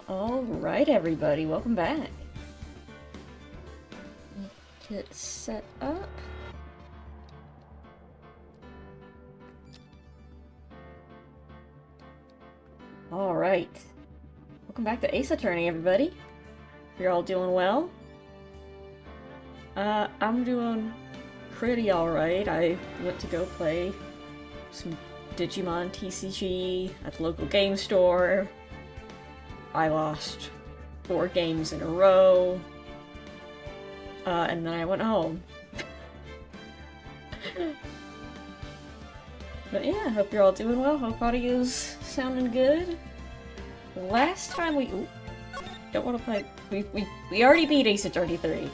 Alright, everybody, welcome back. Get set up. Alright. Welcome back to Ace Attorney, everybody. You're all doing well? I'm doing pretty alright. I went to go play some Digimon TCG at the local game store. I lost 4 games in a row. And then I went home. But yeah, hope you're all doing well. Hope audio's sounding good. Last time we... Ooh, don't want to play... We already beat Ace Attorney 3.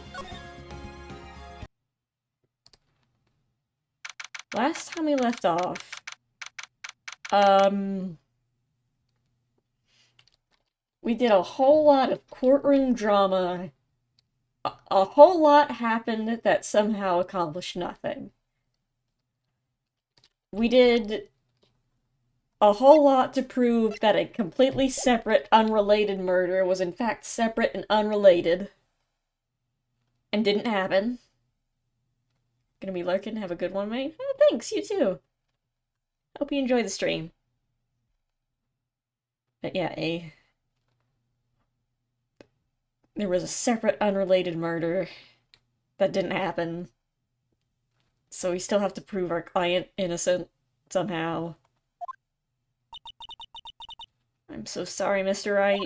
Last time we left off... we did a whole lot of courtroom drama. A whole lot happened that somehow accomplished nothing. We did a whole lot to prove that a completely separate, unrelated murder was in fact separate and unrelated. And didn't happen. Gonna be lurking. Have a good one, mate. Oh, thanks, you too. Hope you enjoy the stream. But yeah, there was a separate, unrelated murder that didn't happen. So we still have to prove our client innocent somehow. I'm so sorry, Mr. Wright.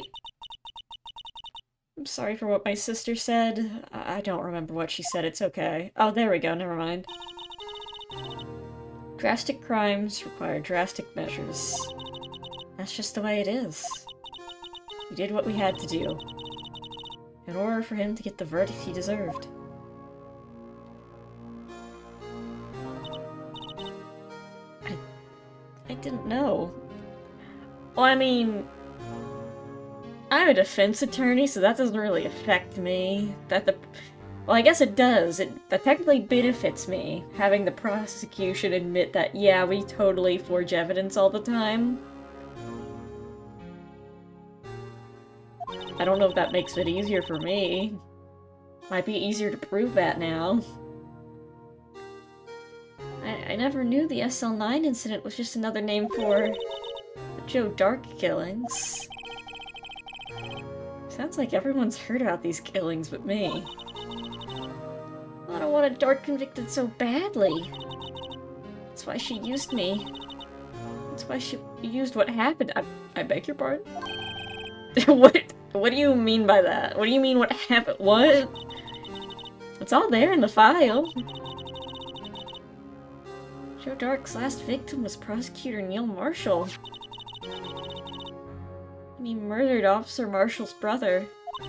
I'm sorry for what my sister said. I don't remember what she said, it's okay. Oh, there we go, never mind. Drastic crimes require drastic measures. That's just the way it is. We did what we had to do, in order for him to get the verdict he deserved. I didn't know. Well, I mean, I'm a defense attorney, so that doesn't really affect me. Well, I guess it does. That technically benefits me, having the prosecution admit that, yeah, we totally forge evidence all the time. I don't know if that makes it easier for me. Might be easier to prove that now. I never knew the SL9 incident was just another name for the Joe Dark killings. Sounds like everyone's heard about these killings but me. I don't want a Dark convicted so badly. That's why she used me. That's why she used what happened. I beg your pardon? What do you mean by that? What do you mean what happened? What? It's all there in the file. Joe Dark's last victim was Prosecutor Neil Marshall. And he murdered Officer Marshall's brother. He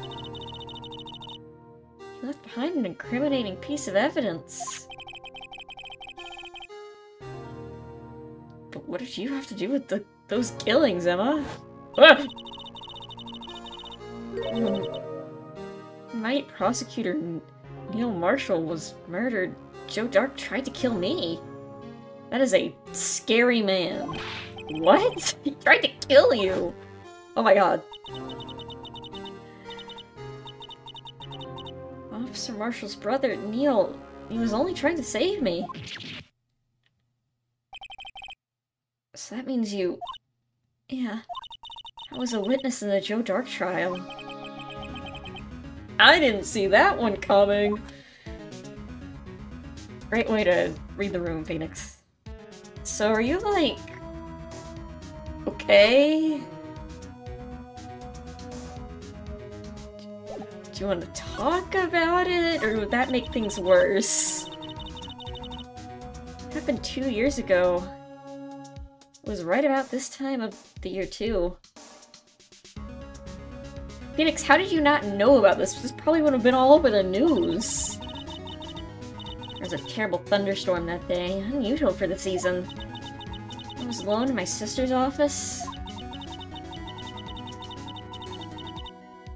left behind an incriminating piece of evidence. But what did you have to do with those killings, Emma? Ah! Night Prosecutor Neil Marshall was murdered. Joe Dark tried to kill me. That is a scary man. What? He tried to kill you! Oh my god. Officer Marshall's brother, Neil, he was only trying to save me. So that means you... Yeah. I was a witness in the Joe Dark trial. I didn't see that one coming! Great way to read the room, Phoenix. So are you, like... okay? Do you want to talk about it, or would that make things worse? It happened 2 years ago. It was right about this time of the year, too. Phoenix, how did you not know about this? This probably would have been all over the news. There was a terrible thunderstorm that day, unusual for the season. I was alone in my sister's office.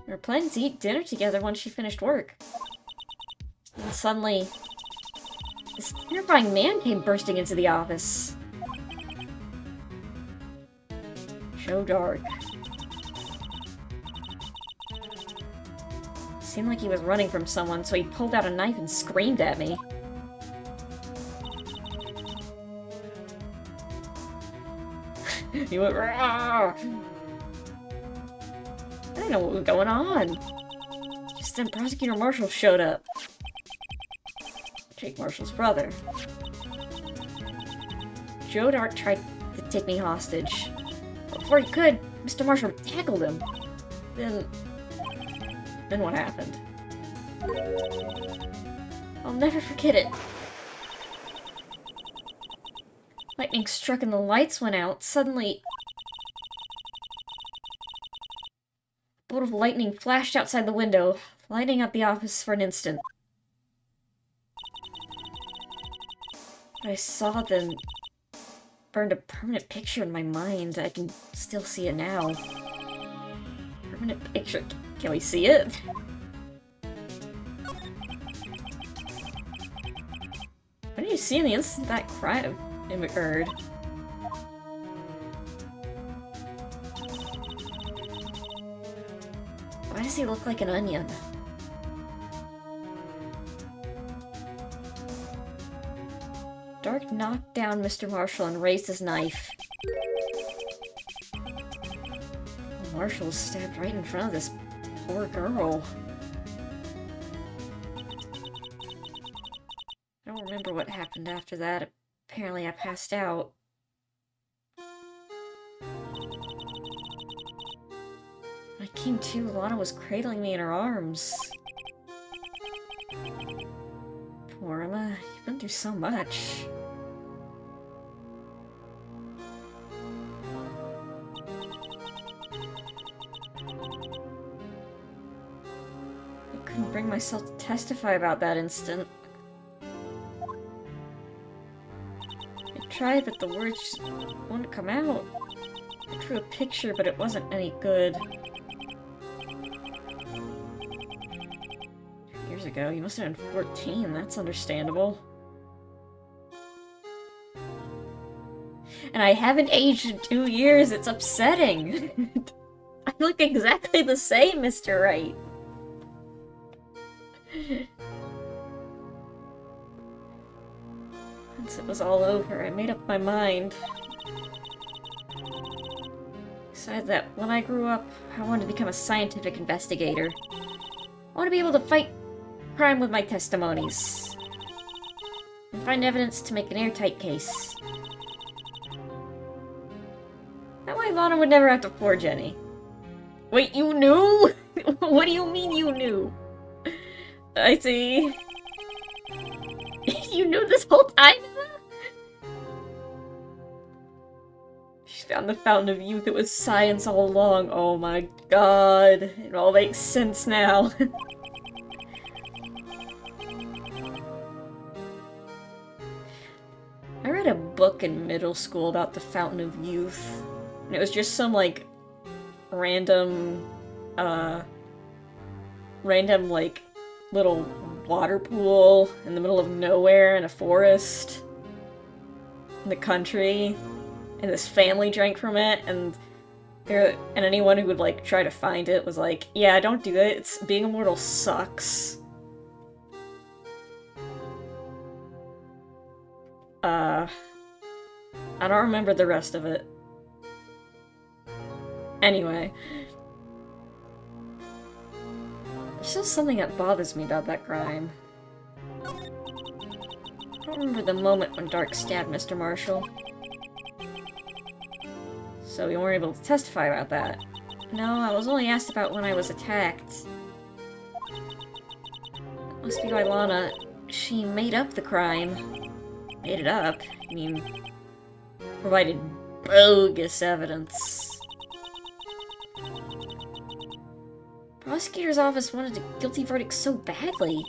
We were planning to eat dinner together once she finished work. And suddenly, this terrifying man came bursting into the office. Joe Dark. Seemed like he was running from someone, so he pulled out a knife and screamed at me. He went, "Rawr!" I didn't know what was going on. Just then Prosecutor Marshall showed up. Jake Marshall's brother. Joe Dark tried to take me hostage. But before he could, Mr. Marshall tackled him. Then what happened? I'll never forget it. Lightning struck and the lights went out. Suddenly, a bolt of lightning flashed outside the window, lighting up the office for an instant. What I saw then burned a permanent picture in my mind. I can still see it now. Permanent picture. Can we see it? What did you see in the instant that crime occurred? Why does he look like an onion? Dark knocked down Mr. Marshall and raised his knife. Marshall was stabbed right in front of this poor girl. I don't remember what happened after that. Apparently I passed out. When I came to, Lana was cradling me in her arms. Poor Emma, you've been through so much. I couldn't bring myself to testify about that instant. I tried, but the words just wouldn't come out. I drew a picture, but it wasn't any good. 2 years ago, you must have been 14, that's understandable. And I haven't aged in 2 years, it's upsetting! I look exactly the same, Mr. Wright! Once it was all over, I made up my mind. Decided that when I grew up, I wanted to become a scientific investigator. I want to be able to fight crime with my testimonies. And find evidence to make an airtight case. That way Lana would never have to forge any. Wait, you knew? What do you mean you knew? I see. You knew this whole time? She found the Fountain of Youth. It was science all along. Oh my god. It all makes sense now. I read a book in middle school about the Fountain of Youth. And it was just some, like, random, like, little water pool in the middle of nowhere in a forest in the country, and this family drank from it, and anyone who would like try to find it was like, yeah, don't do it, being immortal sucks. I don't remember the rest of it. Anyway. There's still something that bothers me about that crime. I don't remember the moment when Dark stabbed Mr. Marshall. So we weren't able to testify about that. No, I was only asked about when I was attacked. That must be why Lana... she made up the crime. Made it up. I mean... provided bogus evidence. Prosecutor's office wanted a guilty verdict so badly.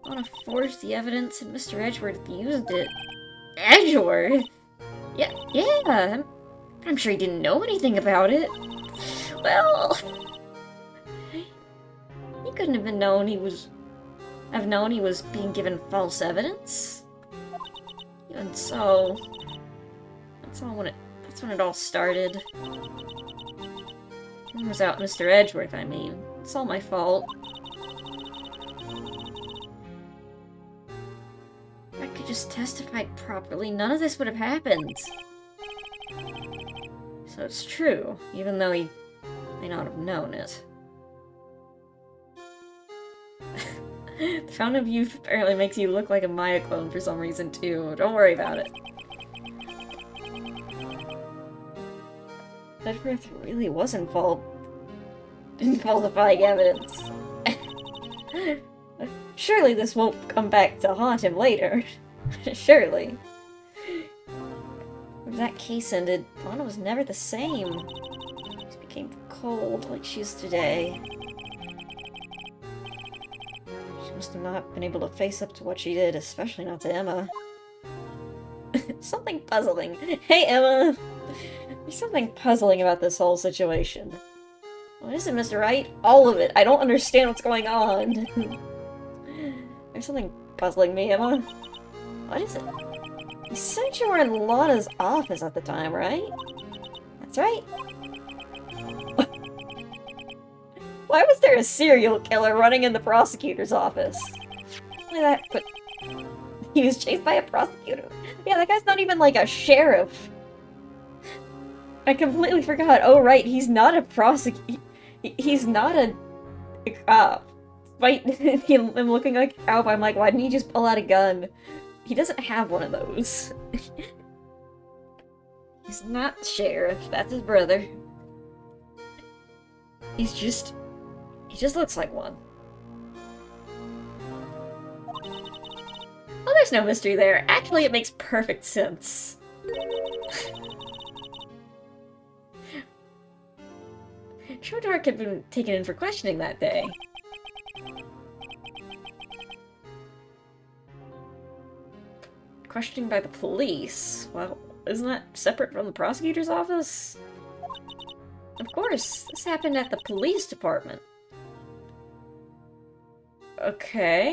Lana forged the evidence and Mr. Edgeworth used it. Edgeworth? Yeah. I'm sure he didn't know anything about it. Well... he couldn't have known he was being given false evidence. Even so... that's when it all started. It was out Mr. Edgeworth, I mean. It's all my fault. just testified properly, none of this would have happened. So it's true, even though he may not have known it. The Fountain of Youth apparently makes you look like a Maya clone for some reason, too. Don't worry about it. Bedworth really was involved in falsifying evidence. Surely this won't come back to haunt him later. Surely. When that case ended, Lana was never the same. She became cold like she is today. She must have not been able to face up to what she did, especially not to Emma. Something puzzling. Hey, Emma! There's something puzzling about this whole situation. What is it, Mr. Wright? All of it. I don't understand what's going on. There's something puzzling me, Emma. What is it? You said you were in Lana's office at the time, right? That's right. Why was there a serial killer running in the prosecutor's office? Look at that, but he was chased by a prosecutor. Yeah, that guy's not even like a sheriff. I completely forgot. Oh, right, he's not a prosecutor. He's not a cop. Despite him looking like a cop, I'm like, why didn't he just pull out a gun? He doesn't have one of those. He's not the sheriff. That's his brother. He just looks like one. Well, there's no mystery there. Actually, it makes perfect sense. Dark had been taken in for questioning that day. Questioning by the police? Well, isn't that separate from the prosecutor's office? Of course, this happened at the police department. Okay.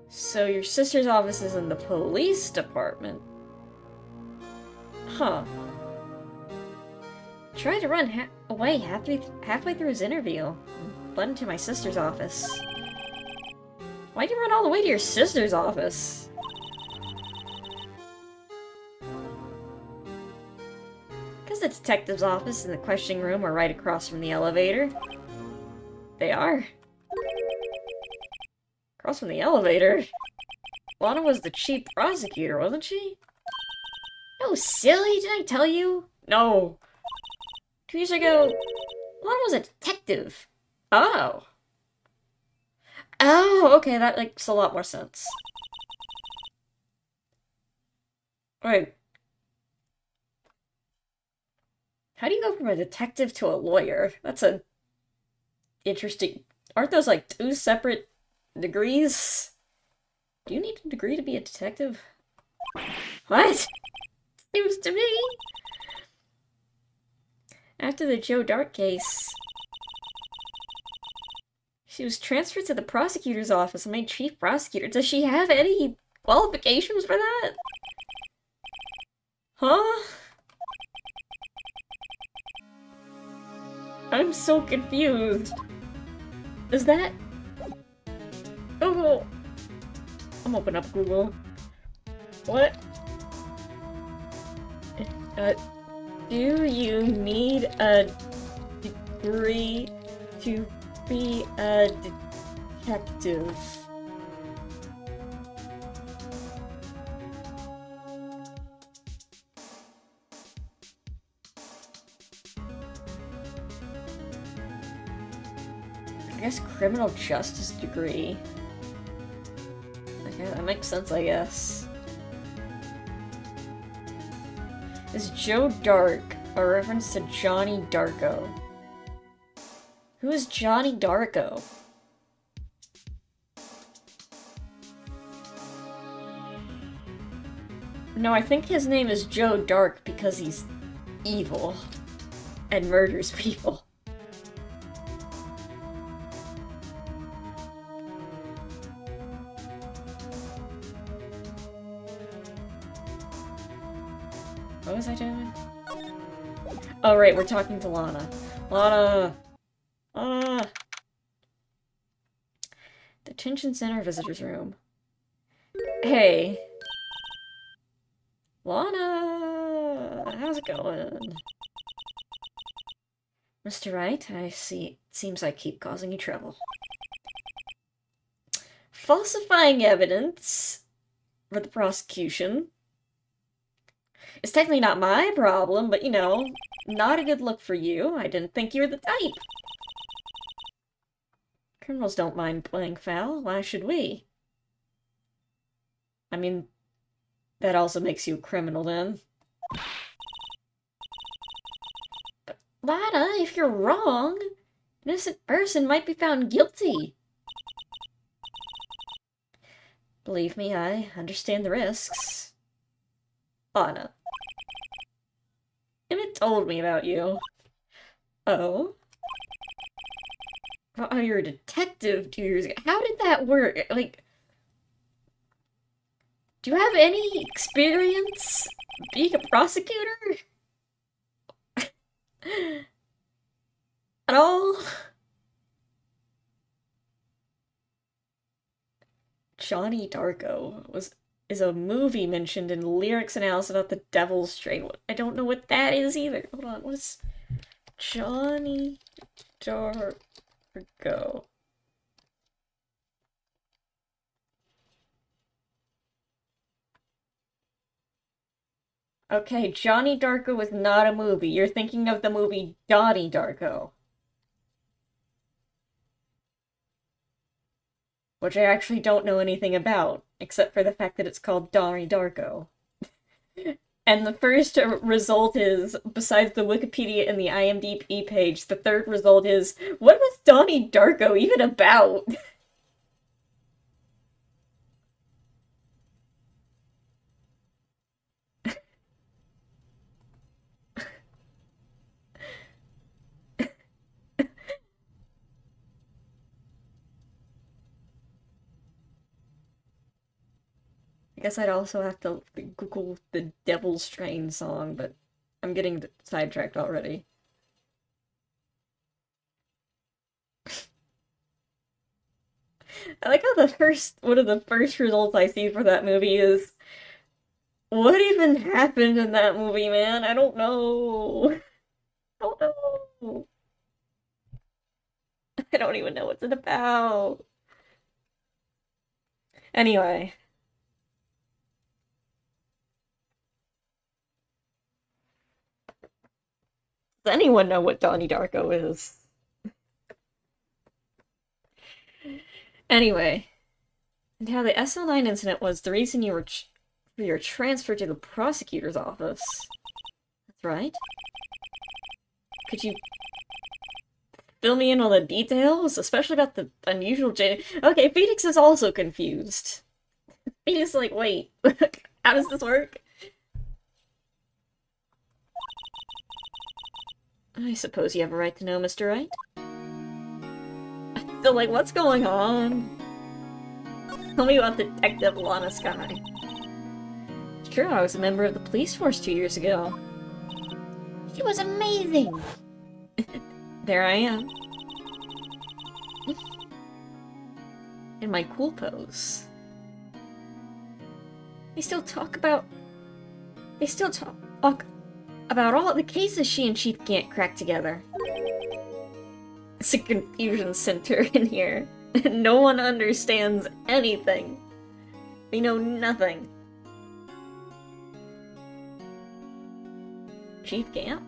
So your sister's office is in the police department? Huh. Tried to run away halfway through his interview. Bled into my sister's office. Why'd you run all the way to your sister's office? Because the detective's office and the questioning room are right across from the elevator. They are. Across from the elevator? Lana was the chief prosecutor, wasn't she? Oh, silly, did I tell you? No. 2 years ago, Lana was a detective. Oh. Oh, okay, that makes a lot more sense. Wait. How do you go from a detective to a lawyer? That's a interesting... Aren't those like 2 separate degrees? Do you need a degree to be a detective? What? Seems to me. After the Joe Dart case, she was transferred to the prosecutor's office and made chief prosecutor. Does she have any qualifications for that? Huh? I'm so confused. Is that... Google. I'm opening up Google. What? Do you need a degree to be a detective? I guess criminal justice degree. Okay, that makes sense, I guess. Is Joe Dark a reference to Johnny Darko? Who is Johnny Darko? No, I think his name is Joe Dark because he's evil and murders people. What was I doing? Oh, right, we're talking to Lana. Lana! Lana! Detention center visitor's room. Hey. Lana! How's it going? Mr. Wright, I see. It seems I keep causing you trouble. Falsifying evidence for the prosecution. It's technically not my problem, but you know, not a good look for you. I didn't think you were the type. Criminals don't mind playing foul. Why should we? I mean, that also makes you a criminal then. But Lana, if you're wrong, an innocent person might be found guilty. Believe me, I understand the risks. Lana. Emmett told me about you. Oh? Oh, you're a detective 2 years ago. How did that work? Like, do you have any experience being a prosecutor? At all? Johnny Darko is a movie mentioned in Lyrics Analysis about the Devil's Train. I don't know what that is either. Hold on, what's Johnny Darko? Okay, Johnny Darko is not a movie. You're thinking of the movie Donnie Darko. Which I actually don't know anything about, except for the fact that it's called Donnie Darko. And the first result is, besides the Wikipedia and the IMDb page, the third result is, what was Donnie Darko even about? I guess I'd also have to Google the Devil's Train song, but I'm getting sidetracked already. I like how one of the first results I see for that movie is, what even happened in that movie, man? I don't know. I don't know. I don't even know what's it about. Anyway. Does anyone know what Donnie Darko is? Anyway. And how the SL9 incident was the reason you were for your transfer to the prosecutor's office. That's right. Could you fill me in on the details? Especially about the unusual Okay, Phoenix is also confused. Phoenix is like, wait, how does this work? I suppose you have a right to know, Mr. Wright. So, like, what's going on? Tell me about Detective Lana Sky. It's true, I was a member of the police force 2 years ago. She was amazing! There I am. In my cool pose. They still talk about all the cases she and Chief can't crack together. It's a confusion center in here. No one understands anything. We know nothing. Chief Gamp?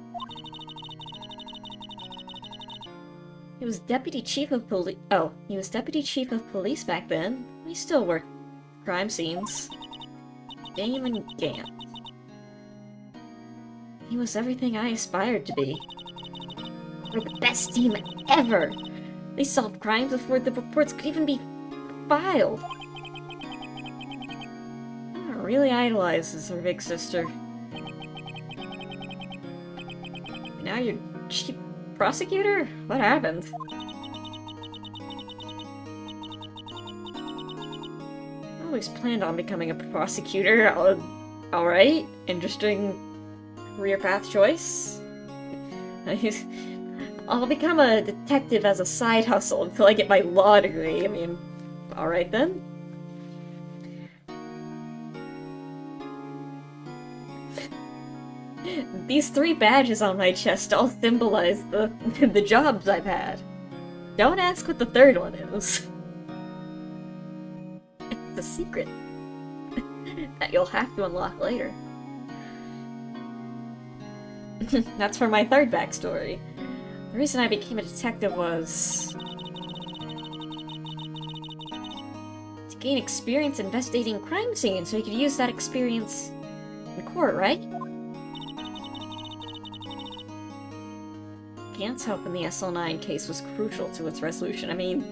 He was Deputy Chief of Police. Oh, he was Deputy Chief of Police back then. He still worked crime scenes. Damon Gamp. He was everything I aspired to be. We're the best team ever! They solved crimes before the reports could even be filed. I really idolizes her big sister. Now you're chief prosecutor? What happened? I always planned on becoming a prosecutor. Alright, interesting career path choice. I'll become a detective as a side hustle until I get my law degree. I mean, Alright then. These 3 badges on my chest all symbolize the the jobs I've had. Don't ask what the 3rd one is. It's a secret that you'll have to unlock later. That's for my 3rd backstory. The reason I became a detective was to gain experience investigating crime scenes, so you could use that experience in court, right? Gant's help in the SL9 case was crucial to its resolution. I mean,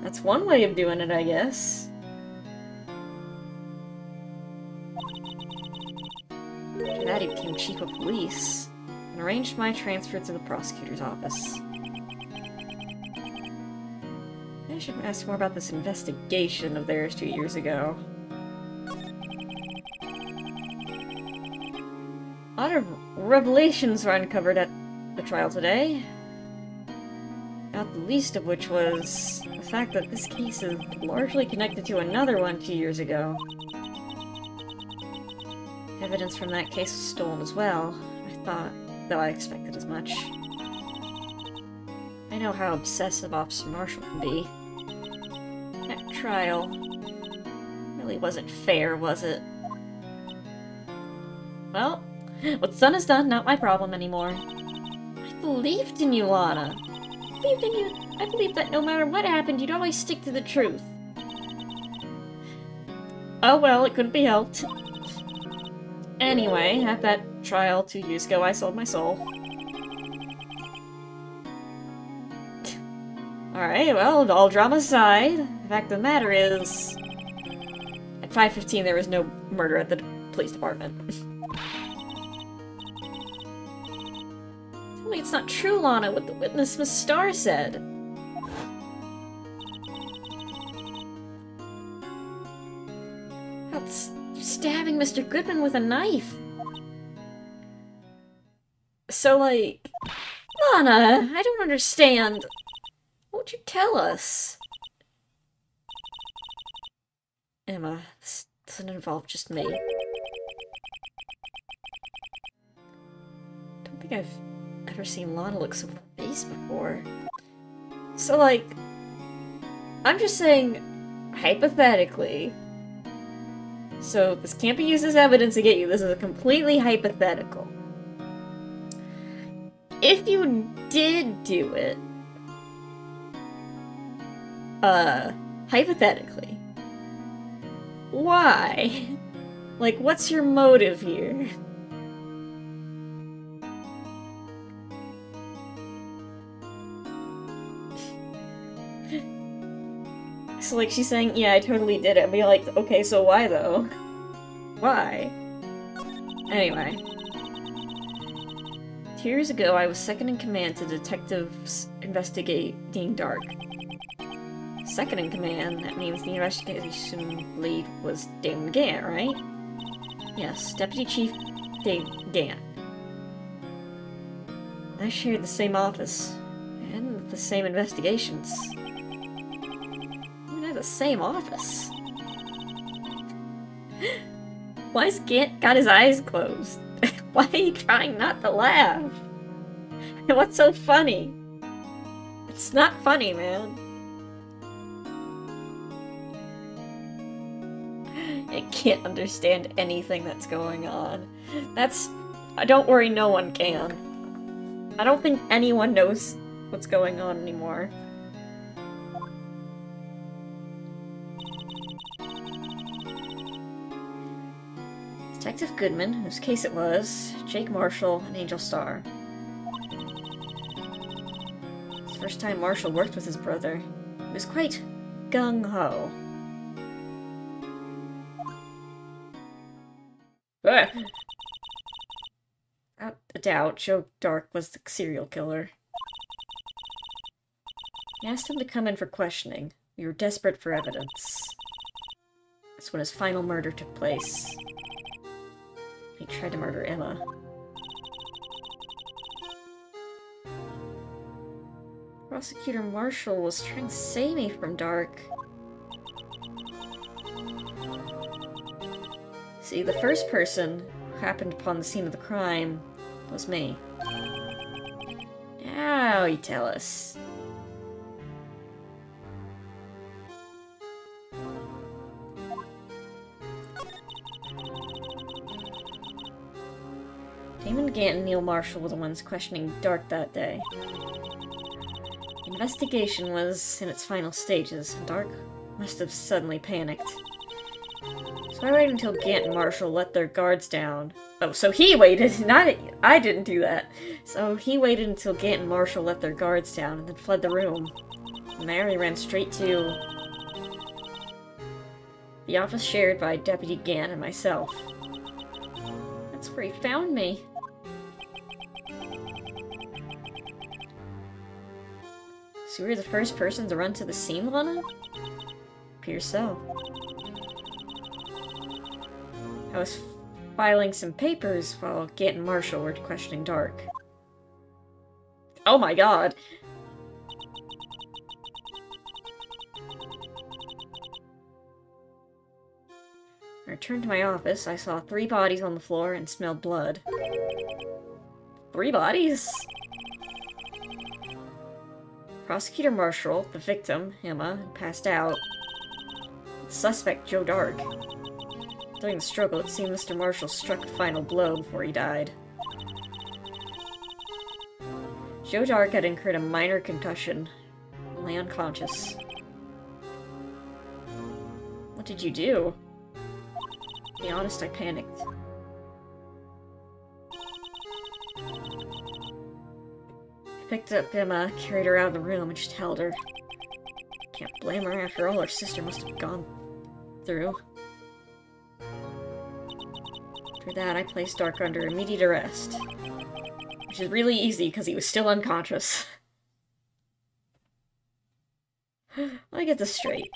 that's one way of doing it, I guess. After that, he became chief of police and arranged my transfer to the prosecutor's office. I should ask more about this investigation of theirs 2 years ago. A lot of revelations were uncovered at the trial today. Not the least of which was the fact that this case is largely connected to another one 2 years ago. Evidence from that case was stolen as well. I thought, though I expected as much. I know how obsessive Officer Marshall can be. That trial really wasn't fair, was it? Well, what's done is done, not my problem anymore. I believed in you, Lana. I believed in you. I believed that no matter what happened, you'd always stick to the truth. Oh well, it couldn't be helped. Anyway, at that trial 2 years ago, I sold my soul. Alright, well, all drama aside, the fact of the matter is, at 5:15 there was no murder at the police department. Tell me it's not true, Lana, what the witness Miss Starr said. About stabbing Mr. Goodman with a knife. So, like, Lana, I don't understand. Won't you tell us? Emma, this doesn't involve just me. Don't think I've ever seen Lana look so faced before. So, like, I'm just saying, hypothetically. So, this can't be used as evidence to get you. This is a completely hypothetical. If you did do it, hypothetically, why? Like, what's your motive here? So, like, she's saying, yeah, I totally did it. I'd be like, okay, so why, though? Why? Anyway. 2 years ago, I was second in command to detectives investigating Dark. Second in command, that means the investigation lead was Damon Gant, right? Yes, Deputy Chief Gant. I shared the same office, and the same investigations. Even at the same office. Why's Gant got his eyes closed? Why are you trying not to laugh? What's so funny? It's not funny, man. I can't understand anything that's going on. Don't worry, no one can. I don't think anyone knows what's going on anymore. Detective Goodman, whose case it was, Jake Marshall, and Angel Starr. It's the first time Marshall worked with his brother. He was quite gung-ho. Without a doubt, Joe Dark was the serial killer. He asked him to come in for questioning. We were desperate for evidence. That's when his final murder took place. He tried to murder Emma. Prosecutor Marshall was trying to save me from Dark. See, the first person who happened upon the scene of the crime was me. Now you tell us. Damon Gant and Neil Marshall were the ones questioning Dark that day. The investigation was in its final stages, and Dark must have suddenly panicked. So I waited until Gant and Marshall let their guards down. Oh, so he waited, not I didn't do that. So he waited until Gant and Marshall let their guards down and then fled the room. From there, he ran straight to the office shared by Deputy Gant and myself. That's where he found me. So we were the first person to run to the scene, Lana? Appears so. I was filing some papers while Gant and Marshall were questioning Dark. Oh my god! When I returned to my office, I saw 3 bodies on the floor and smelled blood. 3 bodies? Prosecutor Marshall, the victim, Emma, passed out. The suspect, Joe Dark. During the struggle, it seemed Mr. Marshall struck a final blow before he died. Joe Dark had incurred a minor concussion, lay unconscious. What did you do? To be honest, I panicked. I picked up Emma, carried her out of the room, and just held her. Can't blame her, after all her sister must have gone through. After that, I placed Dark under immediate arrest. Which is really easy, because he was still unconscious. Let me get this straight.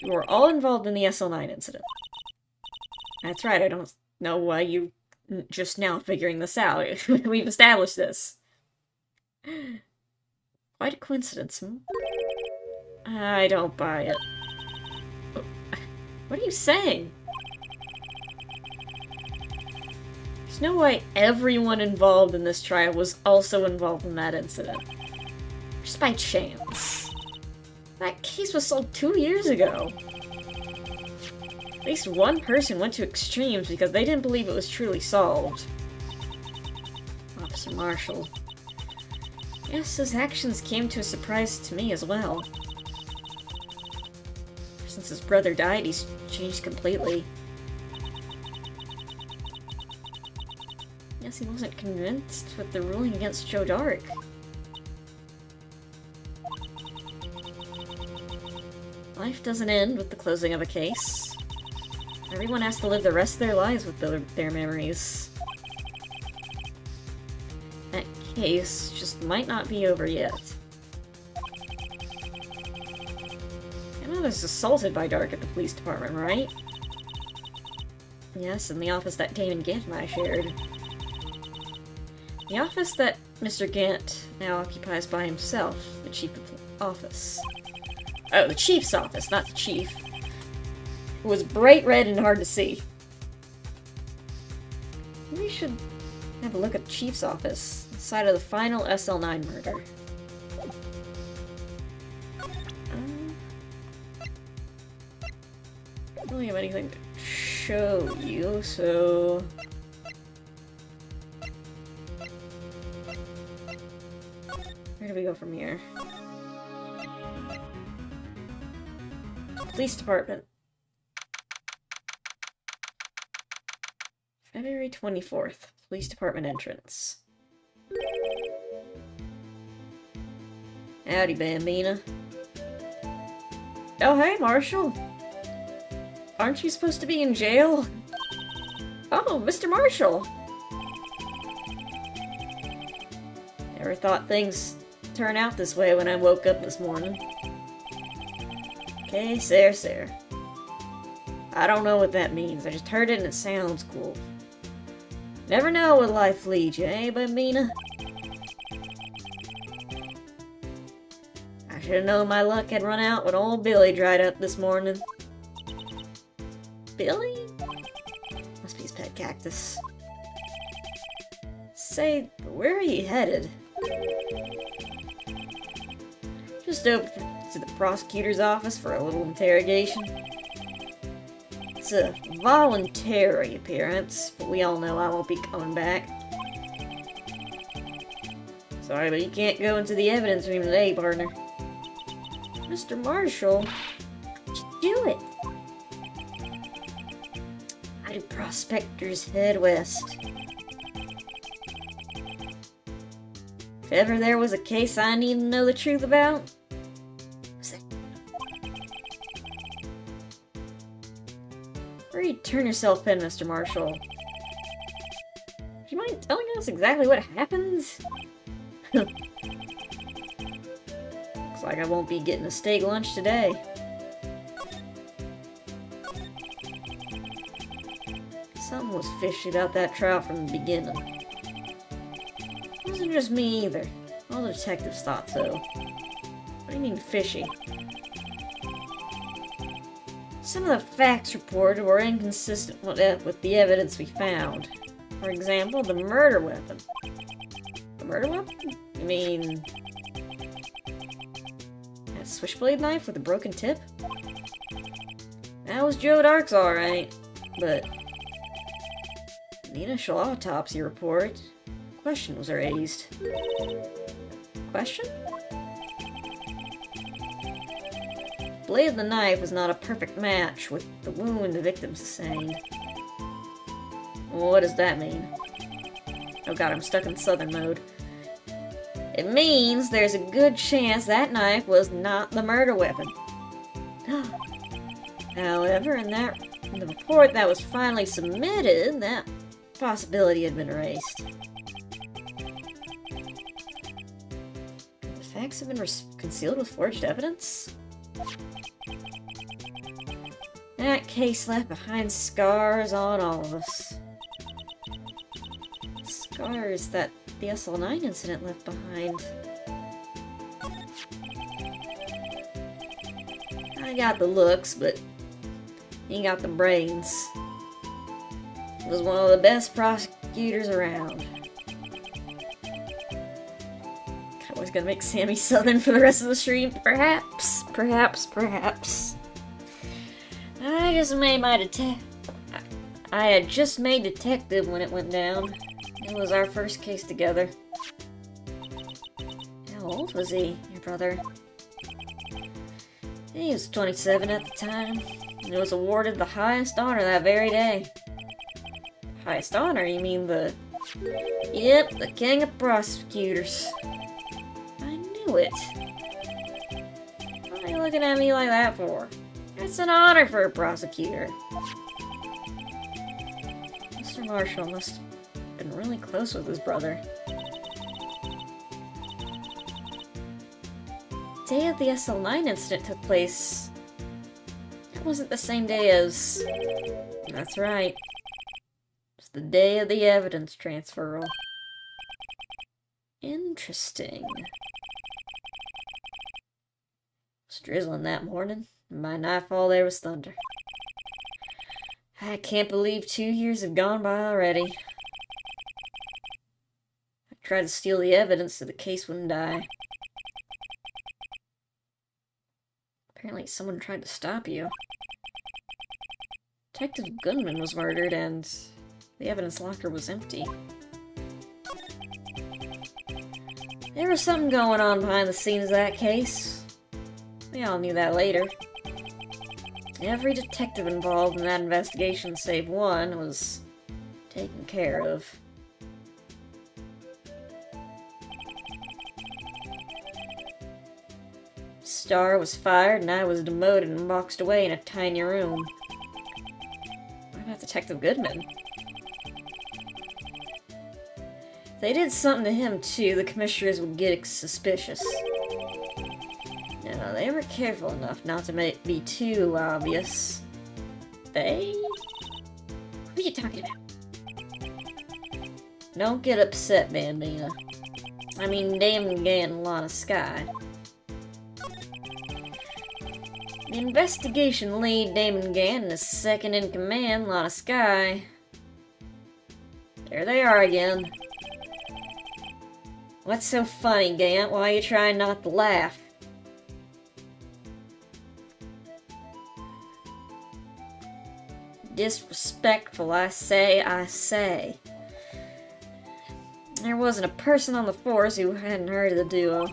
You were all involved in the SL9 incident. That's right, I don't know why you just now figuring this out. We've established this. Quite a coincidence, hmm? I don't buy it. What are you saying? There's no way everyone involved in this trial was also involved in that incident. Just by chance. That case was solved 2 years ago. At least one person went to extremes because they didn't believe it was truly solved. Officer Marshall. Yes, his actions came to a surprise to me as well. Since his brother died, he's changed completely. Yes, he wasn't convinced with the ruling against Joe Dark. Life doesn't end with the closing of a case. Everyone has to live the rest of their lives with their memories. That case just might not be over yet. Emma was assaulted by Dark at the police department, right? Yes, in the office that Damon Gant and I shared. The office that Mr. Gant now occupies by himself, the chief of the office. Oh, the chief's office, not the chief. It was bright red and hard to see. We should have a look at the chief's office, the site of the final SL9 murder. I don't really have anything to show you, so... Where do we go from here? Police department. February 24th. Police department entrance. Howdy, Bambina. Oh, hey, Marshall. Aren't you supposed to be in jail? Oh, Mr. Marshall. Never thought things turn out this way when I woke up this morning. Okay, sir. I don't know what that means. I just heard it and it sounds cool. Never know where life leads you, eh, Bambina? I should have known my luck had run out when old Billy dried up this morning. Billy? Must cactus. Say, where are you headed? Just over to the prosecutor's office for a little interrogation. It's a voluntary appearance, but we all know I won't be coming back. Sorry, but you can't go into the evidence room today, partner. Mr. Marshall, just do it. How do prospectors head west? If ever there was a case I need to know the truth about, where you turn yourself in, Mr. Marshall? Do you mind telling us exactly what happens? Looks like I won't be getting a steak lunch today. Something was fishy about that trial from the beginning. It wasn't just me either. All the detectives thought so. What do you mean fishy? Some of the facts reported were inconsistent with the evidence we found. For example, the murder weapon. The murder weapon? You mean... that switchblade knife with a broken tip? That was Joe Dark's alright, but... in the initial autopsy report, a question was raised. Question? The blade of the knife was not a perfect match with the wound the victim sustained. Well, what does that mean? Oh god, I'm stuck in southern mode. It means there's a good chance that knife was not the murder weapon. However, in the report that was finally submitted, that possibility had been erased. The facts have been concealed with forged evidence? That case left behind scars on all of us. Scars that the SL9 incident left behind. I got the looks, but he got the brains. He was one of the best prosecutors around. I was gonna make Sammy Southern for the rest of the stream. Perhaps. I had just made detective when it went down. It was our first case together. How old was he, your brother? He was 27 at the time, and was awarded the highest honor that very day. Highest honor? You mean the... Yep, the king of prosecutors. I knew it. What are you looking at me like that for? It's an honor for a prosecutor. Mr. Marshall must have been really close with his brother. The day of the SL9 incident took place. That wasn't the same day as... That's right. It's the day of the evidence transferal. Interesting. It was drizzling that morning, and by nightfall there was thunder. I can't believe 2 years have gone by already. I tried to steal the evidence so the case wouldn't die. Apparently someone tried to stop you. Detective Goodman was murdered and the evidence locker was empty. There was something going on behind the scenes of that case. We all knew that later. Every detective involved in that investigation, save one, was taken care of. Starr was fired and I was demoted and boxed away in a tiny room. What about Detective Goodman? If they did something to him too, the commissioners would get suspicious. No, they were careful enough not to be too obvious. They? Who are you talking about? Don't get upset, Bambina. I mean, Damon Gann, Lana Skye. The investigation lead, Damon Gann, and his second-in-command, Lana Skye, There they are again. What's so funny, Gant? Why are you trying not to laugh? Disrespectful, I say, I say. There wasn't a person on the force who hadn't heard of the duo.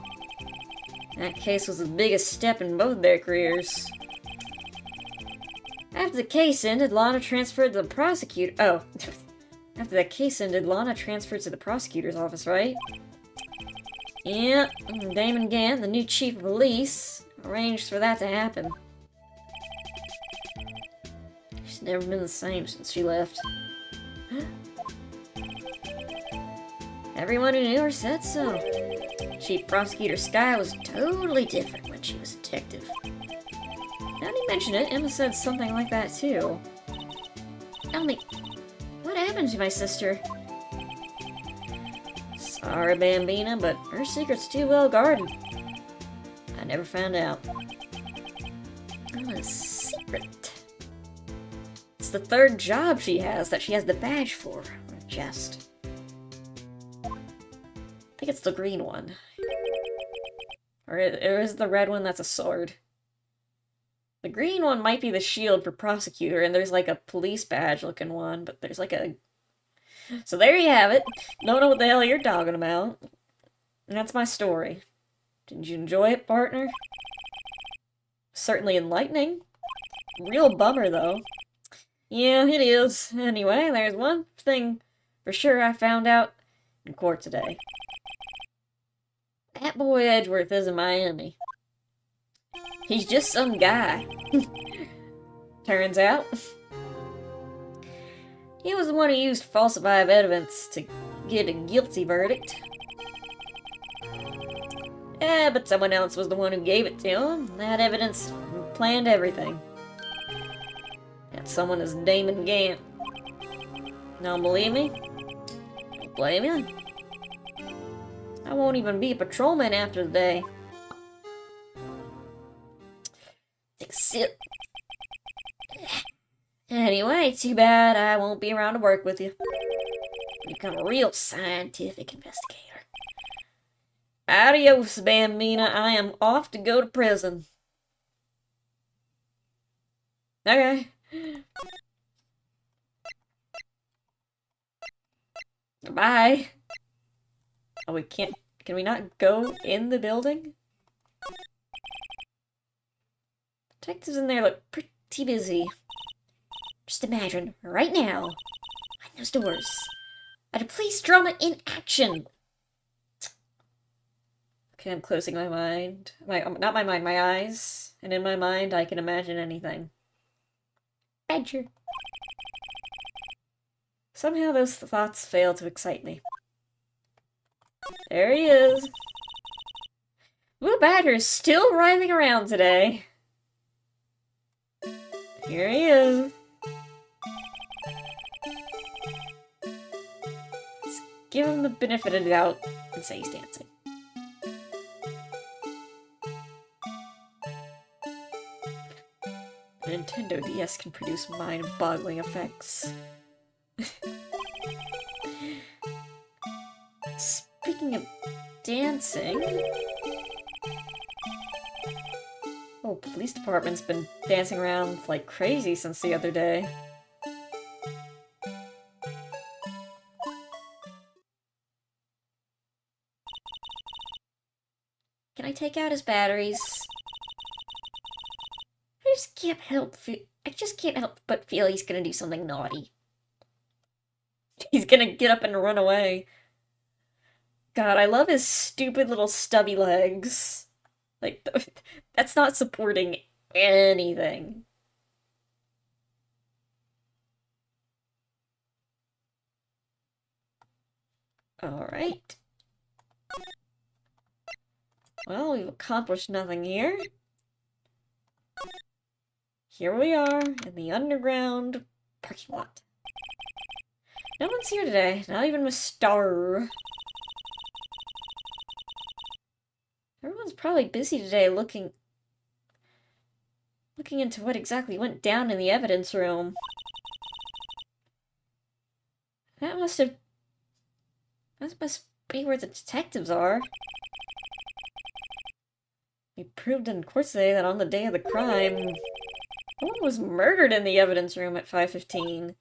That case was the biggest step in both their careers. After the case ended, Lana transferred to the prosecutor. Oh. After that case ended, Lana transferred to the prosecutor's office, right? Yeah, Damon Gant, the new chief of police, arranged for that to happen. She's never been the same since she left. Everyone who knew her said so. Chief Prosecutor Skye was totally different when she was a detective. Now that you mention it, Emma said something like that too. Tell me, what happened to my sister? Sorry, Bambina, but her secret's too well guarded. I never found out. Oh, a secret. It's the third job she has that she has the badge for on her chest. I think it's the green one. Or is the red one that's a sword? The green one might be the shield for prosecutor, and there's like a police badge looking one, but there's like a... So there you have it. Don't know what the hell you're talking about. And that's my story. Did you enjoy it, partner? Certainly enlightening. Real bummer, though. Yeah, it is. Anyway, there's one thing for sure I found out in court today. That boy Edgeworth isn't my enemy. He's just some guy. Turns out. He was the one who used falsified evidence to get a guilty verdict. Yeah, but someone else was the one who gave it to him. That evidence planned everything. That someone is Damon Gant. Don't believe me? Don't blame you. I won't even be a patrolman after the day. Take a sip. Anyway, too bad I won't be around to work with you. Become a real scientific investigator. Adios, Bambina. I am off to go to prison. Okay. Bye. Oh, we can't... Can we not go in the building? Detectives in there look pretty busy. Just imagine, right now, behind those doors, a police drama in action. Okay, I'm closing my mind. Not my mind, my eyes. And in my mind, I can imagine anything. Badger. Somehow those thoughts fail to excite me. There he is. Blue Badger's still writhing around today. Here he is. Let's give him the benefit of the doubt and say he's dancing. A Nintendo DS can produce mind-boggling effects. Speaking of dancing... Oh, police department's been dancing around like crazy since the other day. Can I take out his batteries? I just can't help but feel he's gonna do something naughty. He's gonna get up and run away. God, I love his stupid little stubby legs. Like, that's not supporting anything. Alright. Well, we've accomplished nothing here. Here we are, in the underground parking lot. No one's here today, not even Miss Star. Everyone's probably busy today looking into what exactly went down in the evidence room. That must have That must be where the detectives are. We proved in court today that on the day of the crime, no one was murdered in the evidence room at 5:15.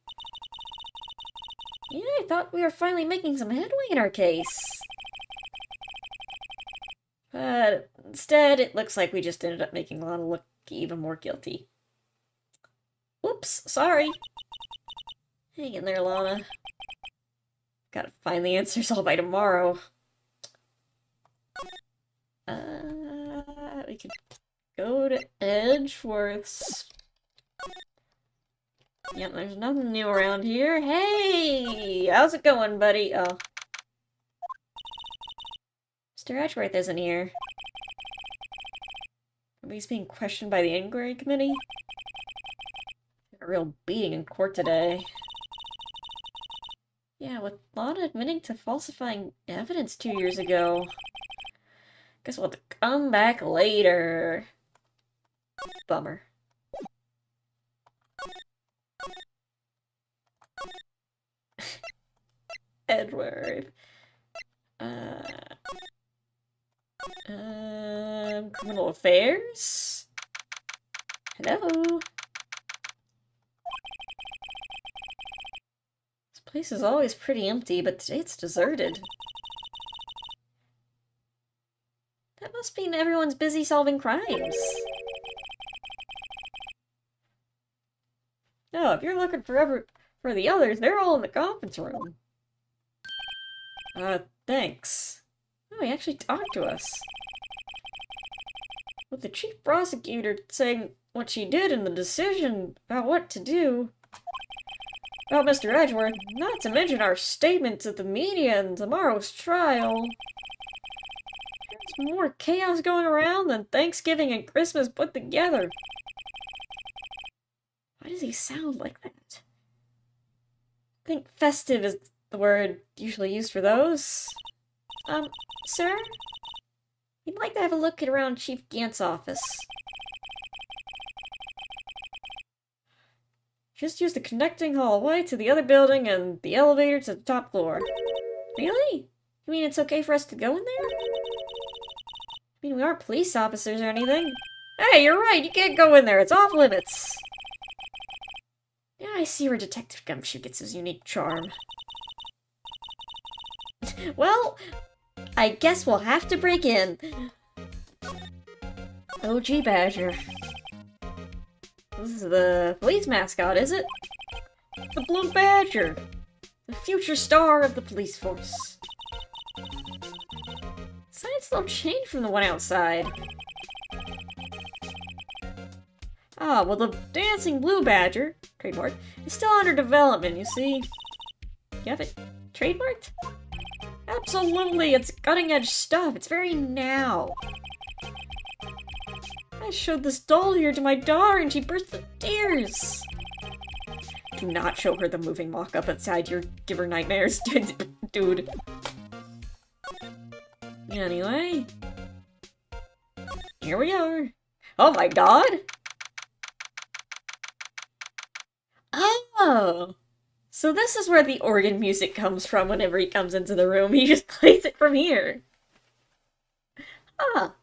Yeah, I thought we were finally making some headway in our case. But instead, it looks like we just ended up making Lana look even more guilty. Oops, sorry. Hang in there, Lana. Gotta find the answers all by tomorrow. We could go to Edgeworth's. Yep, there's nothing new around here. Hey! How's it going, buddy? Oh. Mr. Edgeworth isn't here. He's being questioned by the inquiry committee. A real beating in court today. Yeah, with Lana admitting to falsifying evidence 2 years ago. Guess we'll have to come back later. Bummer. Edward. Criminal affairs? Hello? This place is always pretty empty, but today it's deserted. That must mean everyone's busy solving crimes. No, if you're looking for the others, they're all in the conference room. Thanks. Oh, he actually talked to us. With the chief prosecutor saying what she did and the decision about what to do about Mr. Edgeworth, not to mention our statements at the media and tomorrow's trial. There's more chaos going around than Thanksgiving and Christmas put together. Why does he sound like that? I think festive is the word usually used for those. Sir? We'd like to have a look around Chief Gant's office. Just use the connecting hallway to the other building and the elevator to the top floor. Really? You mean it's okay for us to go in there? I mean, we aren't police officers or anything. Hey, you're right, you can't go in there, it's off limits. Yeah, I see where Detective Gumshoe gets his unique charm. Well, I guess we'll have to break in. OG Badger. This is the police mascot, is it? The Blue Badger! The future star of the police force. Sign's still changed from the one outside. Ah, well the Dancing Blue Badger, trademark, is still under development, you see. You have it trademarked? Absolutely, it's cutting-edge stuff. It's very now. I showed this doll here to my daughter and she burst into tears. Do not show her the moving mock-up outside. You'll give her nightmares, dude. Anyway. Here we are. Oh my god! Oh! So this is where the organ music comes from whenever he comes into the room. He just plays it from here. Ah.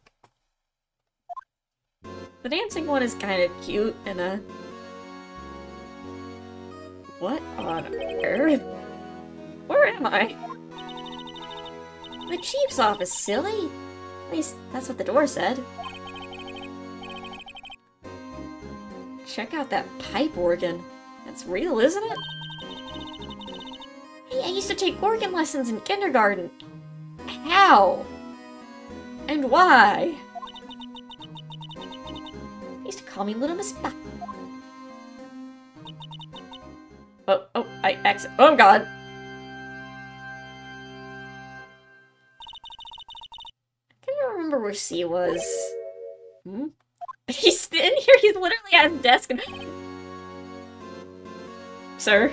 The dancing one is kind of cute and what on earth? Where am I? The chief's office, silly. At least that's what the door said. Check out that pipe organ. That's real, isn't it? Hey, I used to take organ lessons in kindergarten. How? And why? They used to call me Little Miss Buck. Oh, I exit. Oh, God. I can't remember where C was. Hmm? He's in here, he's literally at his desk and... Sir?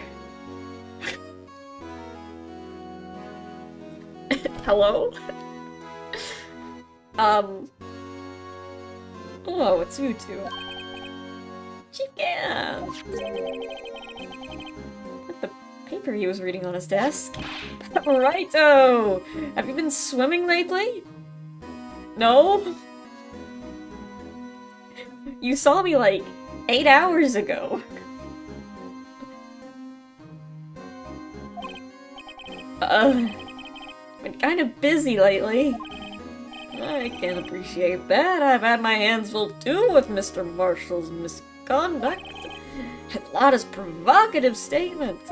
Hello? Oh, it's you two. Chief Gam! paper he was reading on his desk. Righto! Have you been swimming lately? No? You saw me like 8 hours ago. Been kind of busy lately. I can appreciate that. I've had my hands full too with Mr. Marshall's misconduct. A lot of provocative statements.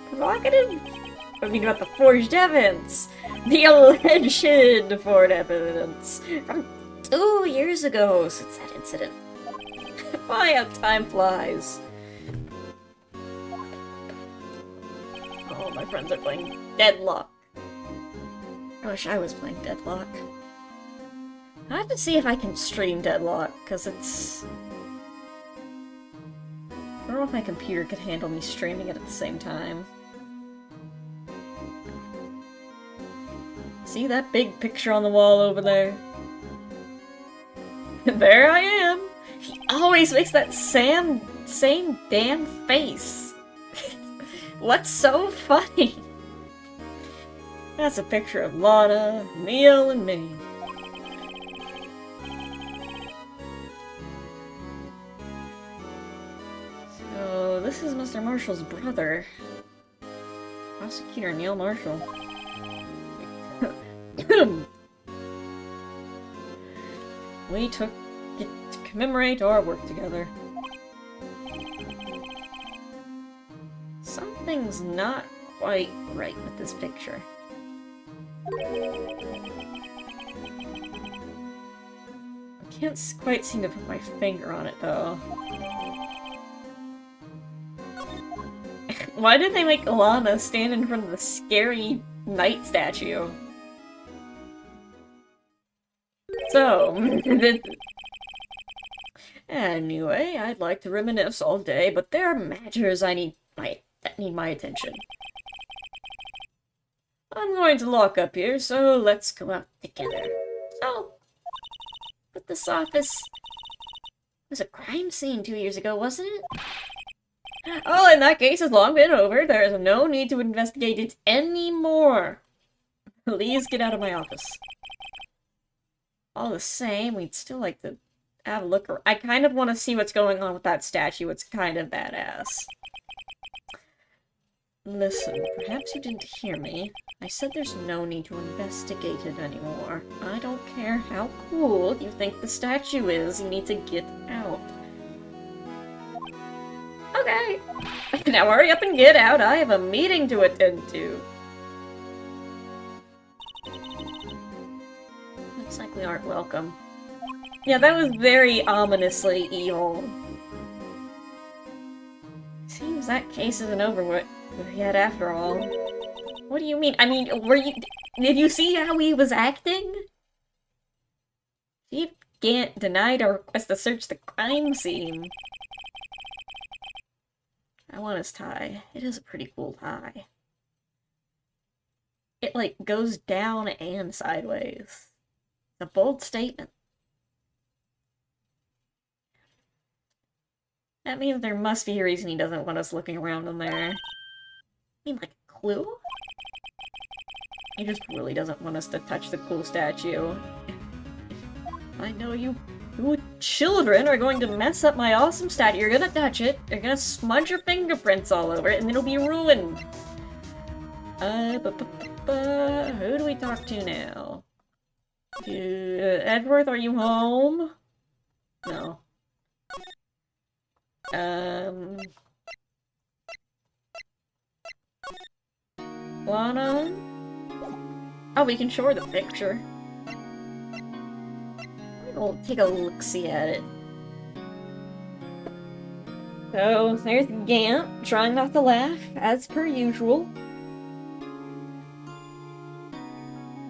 Provocative? I mean about the forged evidence. The alleged forged evidence. From 2 years ago since that incident. Why, how time flies. Oh, my friends are playing Deadlock. I wish I was playing Deadlock. I have to see if I can stream Deadlock, because it's... I don't know if my computer could handle me streaming it at the same time. See that big picture on the wall over there? There I am! He always makes that same damn face! What's so funny? That's a picture of Lana, Neil, and me. So, this is Mr. Marshall's brother. Prosecutor Neil Marshall. We took it to commemorate our work together. Something's not quite right with this picture. I can't quite seem to put my finger on it, though. Why did they make Lana stand in front of the scary knight statue? So, anyway, I'd like to reminisce all day, but there are matters that need my attention. I'm going to lock up here, so let's go out together. So, but this office was a crime scene 2 years ago, wasn't it? Oh, in that case has long been over. There is no need to investigate it anymore. Please get out of my office. All the same, we'd still like to have a look. I kind of want to see what's going on with that statue. It's kind of badass. Listen, perhaps you didn't hear me. I said there's no need to investigate it anymore. I don't care how cool you think the statue is, you need to get out. Okay. Now hurry up and get out. I have a meeting to attend to. Looks like we aren't welcome. Yeah, that was very ominously evil. Seems that case isn't over with yet after all. What do you mean? I mean, did you see how he was acting? Chief Gant denied our request to search the crime scene. I want his tie. It is a pretty cool tie. It, like, goes down and sideways. It's a bold statement. That means there must be a reason he doesn't want us looking around in there. I mean, like, a clue? He just really doesn't want us to touch the cool statue. I know you children are going to mess up my awesome statue. You're gonna touch it, you're gonna smudge your fingerprints all over it, and it'll be ruined. Who do we talk to now? Edward, are you home? No. Lana? Oh, we can show her the picture. We'll take a look-see at it. So, there's Gant, trying not to laugh, as per usual.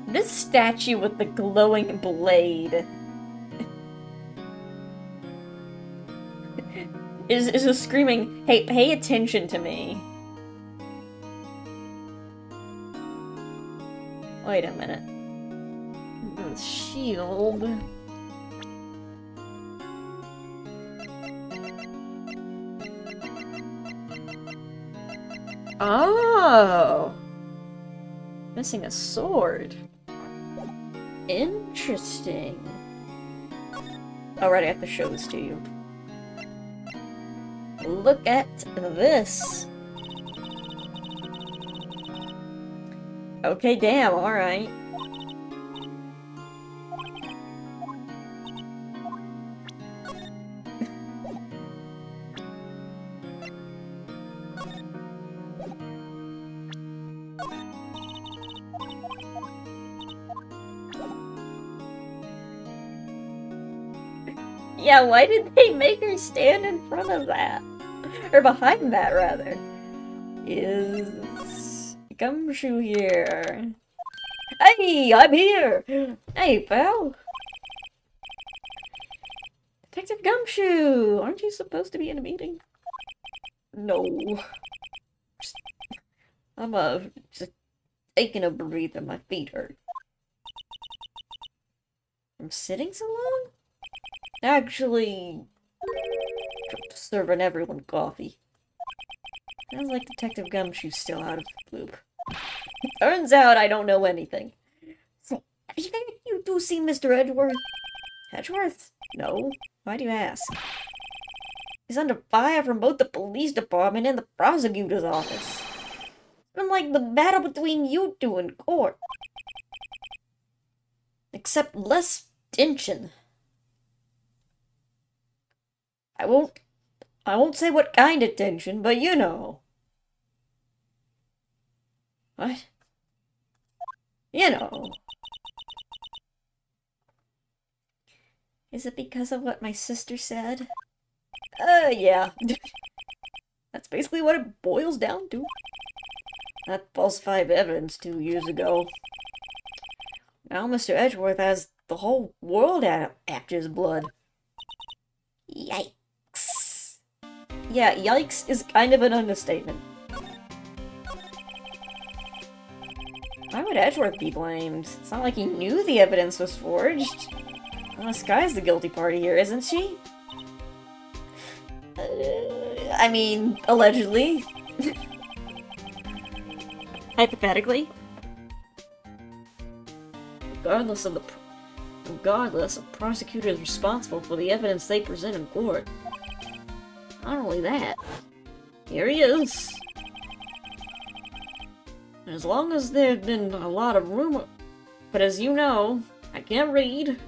This statue with the glowing blade is just screaming, hey, pay attention to me. Wait a minute. Shield. Oh! Missing a sword. Interesting. Alright, I have to show this to you. Look at this. Okay, damn, alright. Yeah, why did they make her stand in front of that? Or behind that, rather. Is Gumshoe here? Hey, I'm here! Hey, pal! Detective Gumshoe! Aren't you supposed to be in a meeting? No. I'm just taking a breather. My feet hurt. I'm sitting so long? Actually, serving everyone coffee. Sounds like Detective Gumshoe's still out of the loop. Turns out I don't know anything. So, have you two seen Mr. Edgeworth? Edgeworth? No. Why do you ask? He's under fire from both the police department and the prosecutor's office. It's been like the battle between you two in court. Except less tension. I won't say what kind of tension, but you know. What? You know. Is it because of what my sister said? Yeah. That's basically what it boils down to. That falsified evidence 2 years ago. Now Mr. Edgeworth has the whole world after his blood. Yikes. Yeah, yikes is kind of an understatement. Why would Edgeworth be blamed? It's not like he knew the evidence was forged. Well, Sky's the guilty party here, isn't she? I mean, allegedly. Hypothetically. Regardless of prosecutors responsible for the evidence they present in court. Not only that, here he is. As long as there have been a lot of rumor, but as you know, I can't read.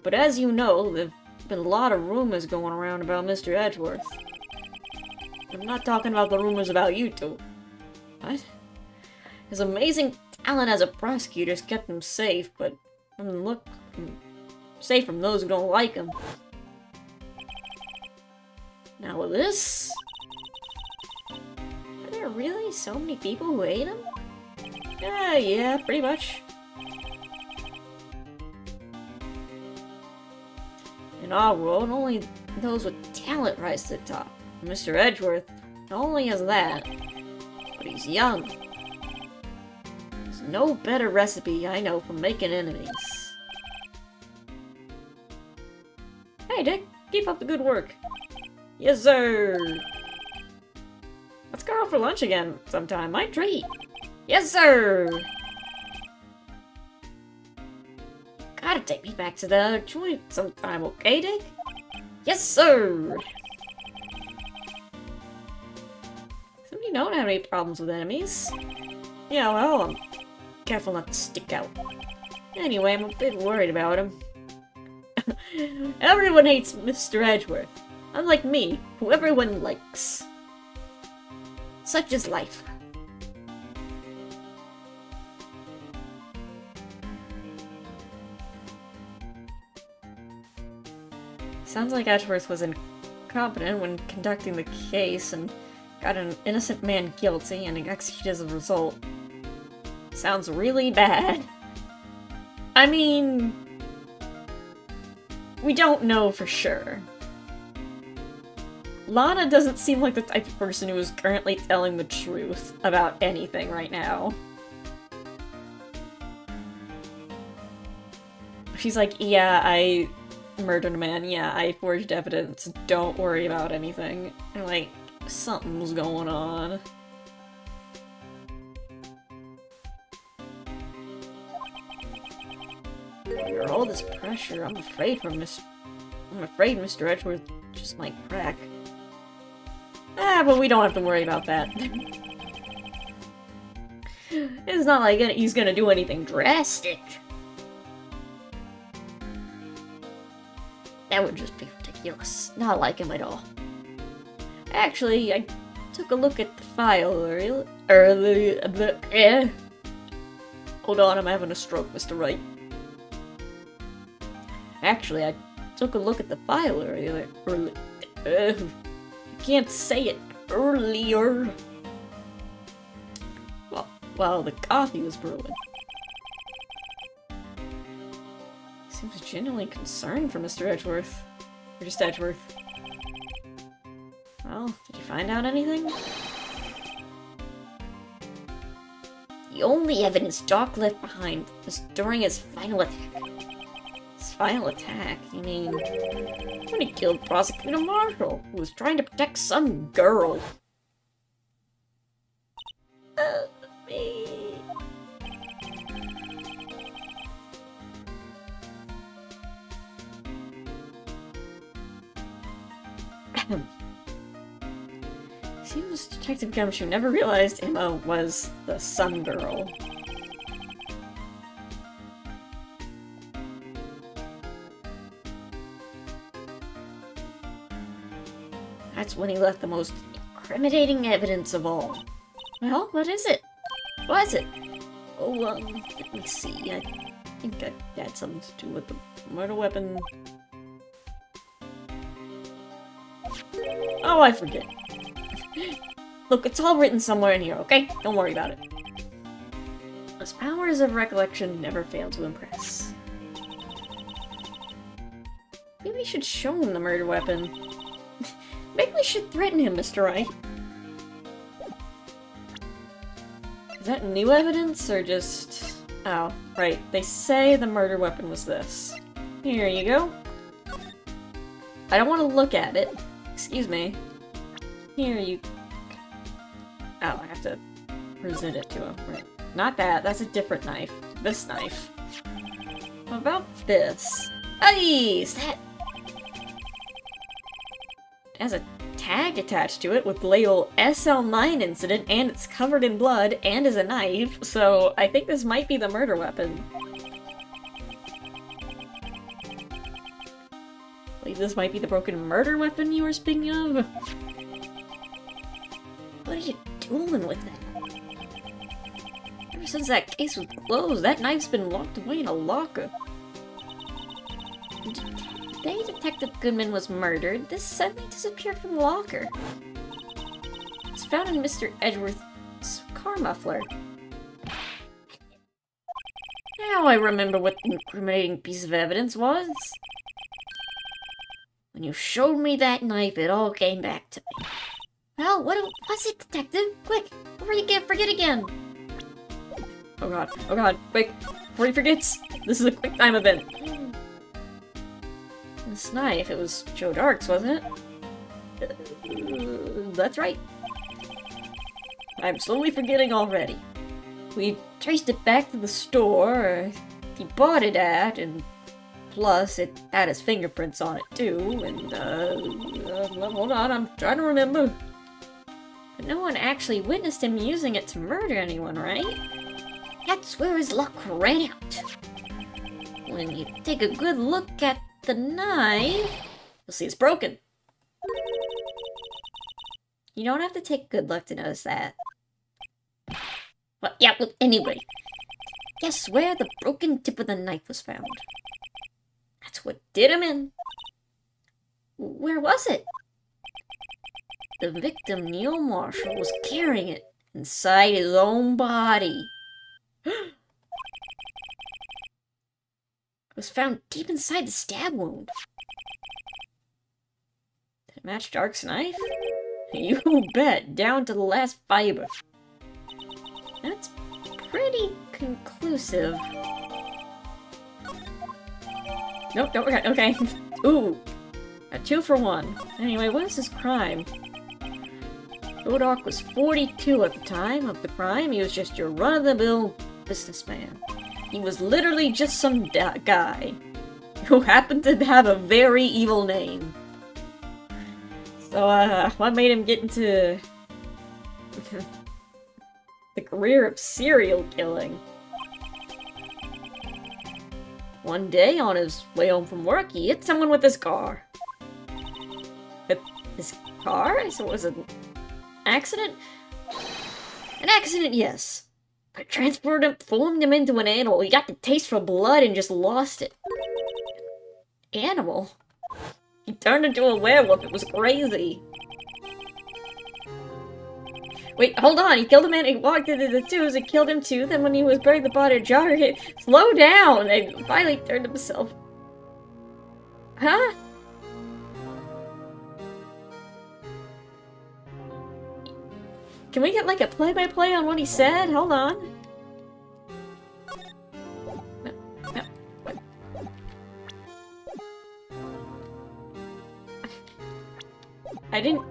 But as you know, there've been a lot of rumors going around about Mr. Edgeworth. I'm not talking about the rumors about you two. What? His amazing talent as a prosecutor has kept him safe, but safe from those who don't like him. Now with this... Are there really so many people who hate him? Yeah, pretty much. In our world, only those with talent rise to the top. Mr. Edgeworth not only has that, but he's young. There's no better recipe I know for making enemies. Hey Dick, keep up the good work. Yes sir! Let's go out for lunch again sometime, my treat. Yes sir! Gotta take me back to the joint sometime, okay Dick? Yes sir! Somebody don't have any problems with enemies. Yeah, well, I'm careful not to stick out. Anyway, I'm a bit worried about him. Everyone hates Mr. Edgeworth. Unlike me, who everyone likes. Such is life. Sounds like Edgeworth was incompetent when conducting the case and got an innocent man guilty and executed as a result. Sounds really bad. I mean... we don't know for sure. Lana doesn't seem like the type of person who is currently telling the truth about anything right now. She's like, yeah, I murdered a man, yeah, I forged evidence, don't worry about anything. And like, something's going on. Under all this pressure, I'm afraid Mr. Edgeworth just might crack. Ah, but we don't have to worry about that. It's not like he's gonna do anything drastic. That would just be ridiculous. Not like him at all. Actually, I took a look at the file earlier. Hold on, I'm having a stroke, Mr. Wright. Actually, I took a look at the file earlier. I can't say it earlier. Well, while the coffee was brewing. Seems genuinely concerned for Mr. Edgeworth. Or just Edgeworth. Well, did you find out anything? The only evidence Doc left behind was during his final attack. His final attack? You mean when he killed Prosecutor Marshall, who was trying to protect some girl? Me. Seems Detective Gumshoe never realized Emma was the Sun Girl. That's when he left the most incriminating evidence of all. Well, what is it? What is it? Oh, let me see. I think that had something to do with the murder weapon. Oh, I forget. Look, it's all written somewhere in here, okay? Don't worry about it. His powers of recollection never fail to impress. Maybe we should show him the murder weapon. Maybe we should threaten him, Mr. Wright. Is that new evidence, or just... Oh, right. They say the murder weapon was this. Here you go. I don't want to look at it. Excuse me. Here you... Oh, I have to present it to him. Right. Not that. That's a different knife. This knife. What about this? Hey! Is that... It has a tag attached to it with the label SL9 incident, and it's covered in blood, and is a knife, so I think this might be the murder weapon. Wait, this might be the broken murder weapon you were speaking of? What are you doing with that? Ever since that case was closed, that knife's been locked away in a locker. The day Detective Goodman was murdered, this suddenly disappeared from the locker. It's found in Mr. Edgeworth's car muffler. Now I remember what the incriminating piece of evidence was. When you showed me that knife, it all came back to me. Well, what was it, Detective? Quick, before you forget again. Oh god, quick, before he forgets. This is a quick time event. This knife, it was Joe Dark's, wasn't it? That's right. I'm slowly forgetting already. We traced it back to the store he bought it at, and plus it had his fingerprints on it too, and hold on, I'm trying to remember. But no one actually witnessed him using it to murder anyone, right? That's where his luck ran out. When you take a good look at the knife, you'll see it's broken. You don't have to take good luck to notice that. Well, anyway. Guess where the broken tip of the knife was found? That's what did him in. Where was it? The victim, Neil Marshall, was carrying it inside his own body. It was found deep inside the stab wound. Did it match Dark's knife? You bet, down to the last fiber. That's pretty conclusive. Nope, okay. Ooh, a 2 for 1. Anyway, what is this crime? Bodoc was 42 at the time of the crime. He was just your run-of-the-mill businessman. He was literally just some guy who happened to have a very evil name. So, what made him get into the career of serial killing? One day, on his way home from work, he hit someone with his car. His car? So it was an accident? An accident, yes. But formed him into an animal. He got the taste for blood and just lost it. Animal? He turned into a werewolf. It was crazy. Wait, hold on. He killed a man. He walked into the tombs and killed him too. Then when he was burying the body of Jogger, he slow down and finally turned himself. Huh? Can we get like a play-by-play on what he said? Hold on. No. I didn't...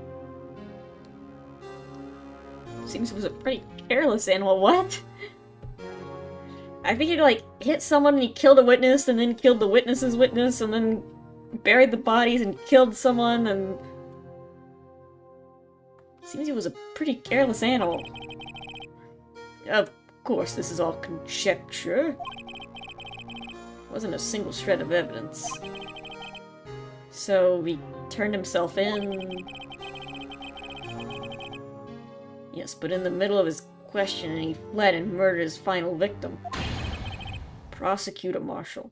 Seems it was a pretty careless animal. What? I think he like hit someone and he killed a witness and then killed the witness's witness and then buried the bodies and killed someone and... Seems he was a pretty careless animal. Of course, this is all conjecture. Wasn't a single shred of evidence. So he turned himself in. Yes, but in the middle of his questioning, he fled and murdered his final victim. Prosecutor Marshall.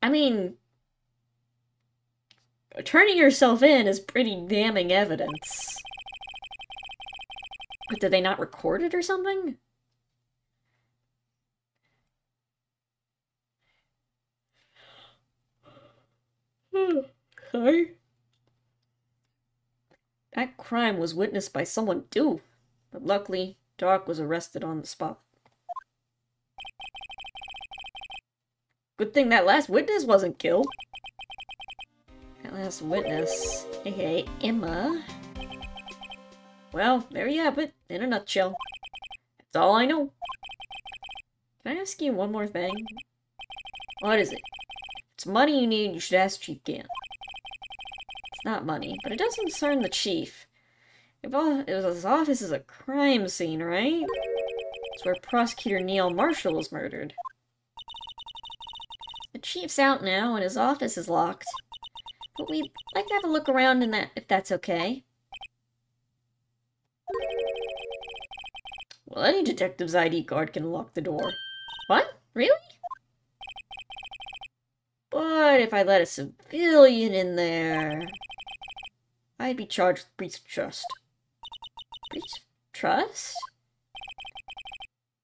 I mean, turning yourself in is pretty damning evidence. But did they not record it or something? Sorry. That crime was witnessed by someone too. But luckily, Doc was arrested on the spot. Good thing that last witness wasn't killed. That last witness, aka Emma. Well, there you have it, in a nutshell. That's all I know. Can I ask you one more thing? What is it? If it's money you need, you should ask Chief Gant. It's not money, but it does concern the Chief. His office is a crime scene, right? It's where Prosecutor Neil Marshall was murdered. The Chief's out now, and his office is locked. But we'd like to have a look around in that, if that's okay. Well, any detective's ID card can unlock the door. What? Really? But if I let a civilian in there, I'd be charged with breach of trust. Breach of trust?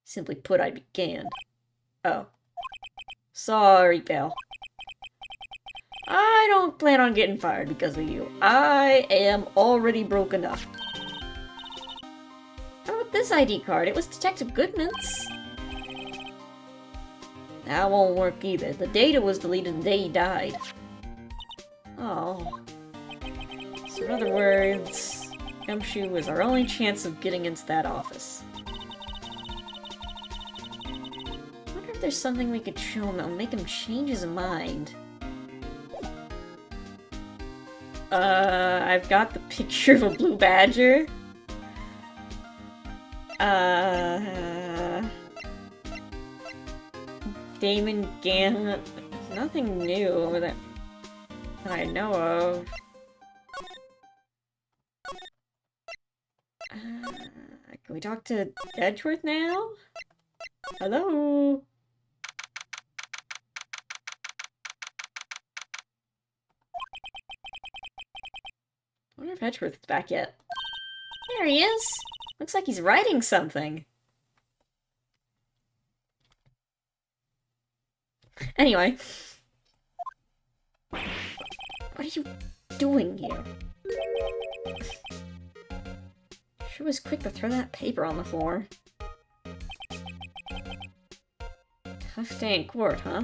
Simply put, I'd be canned. Oh. Sorry, pal. I don't plan on getting fired because of you. I am already broke enough. How about this ID card? It was Detective Goodman's. That won't work either. The data was deleted the day he died. Oh. So in other words, Gumshoe was our only chance of getting into that office. I wonder if there's something we could show him that will make him change his mind. I've got the picture of a blue badger. Damon Gann. Nothing new that I know of. Can we talk to Edgeworth now? Hello? I wonder if Edgeworth's back yet. There he is! Looks like he's writing something. Anyway. What are you doing here? Sure was quick to throw that paper on the floor. Tough day in court, huh?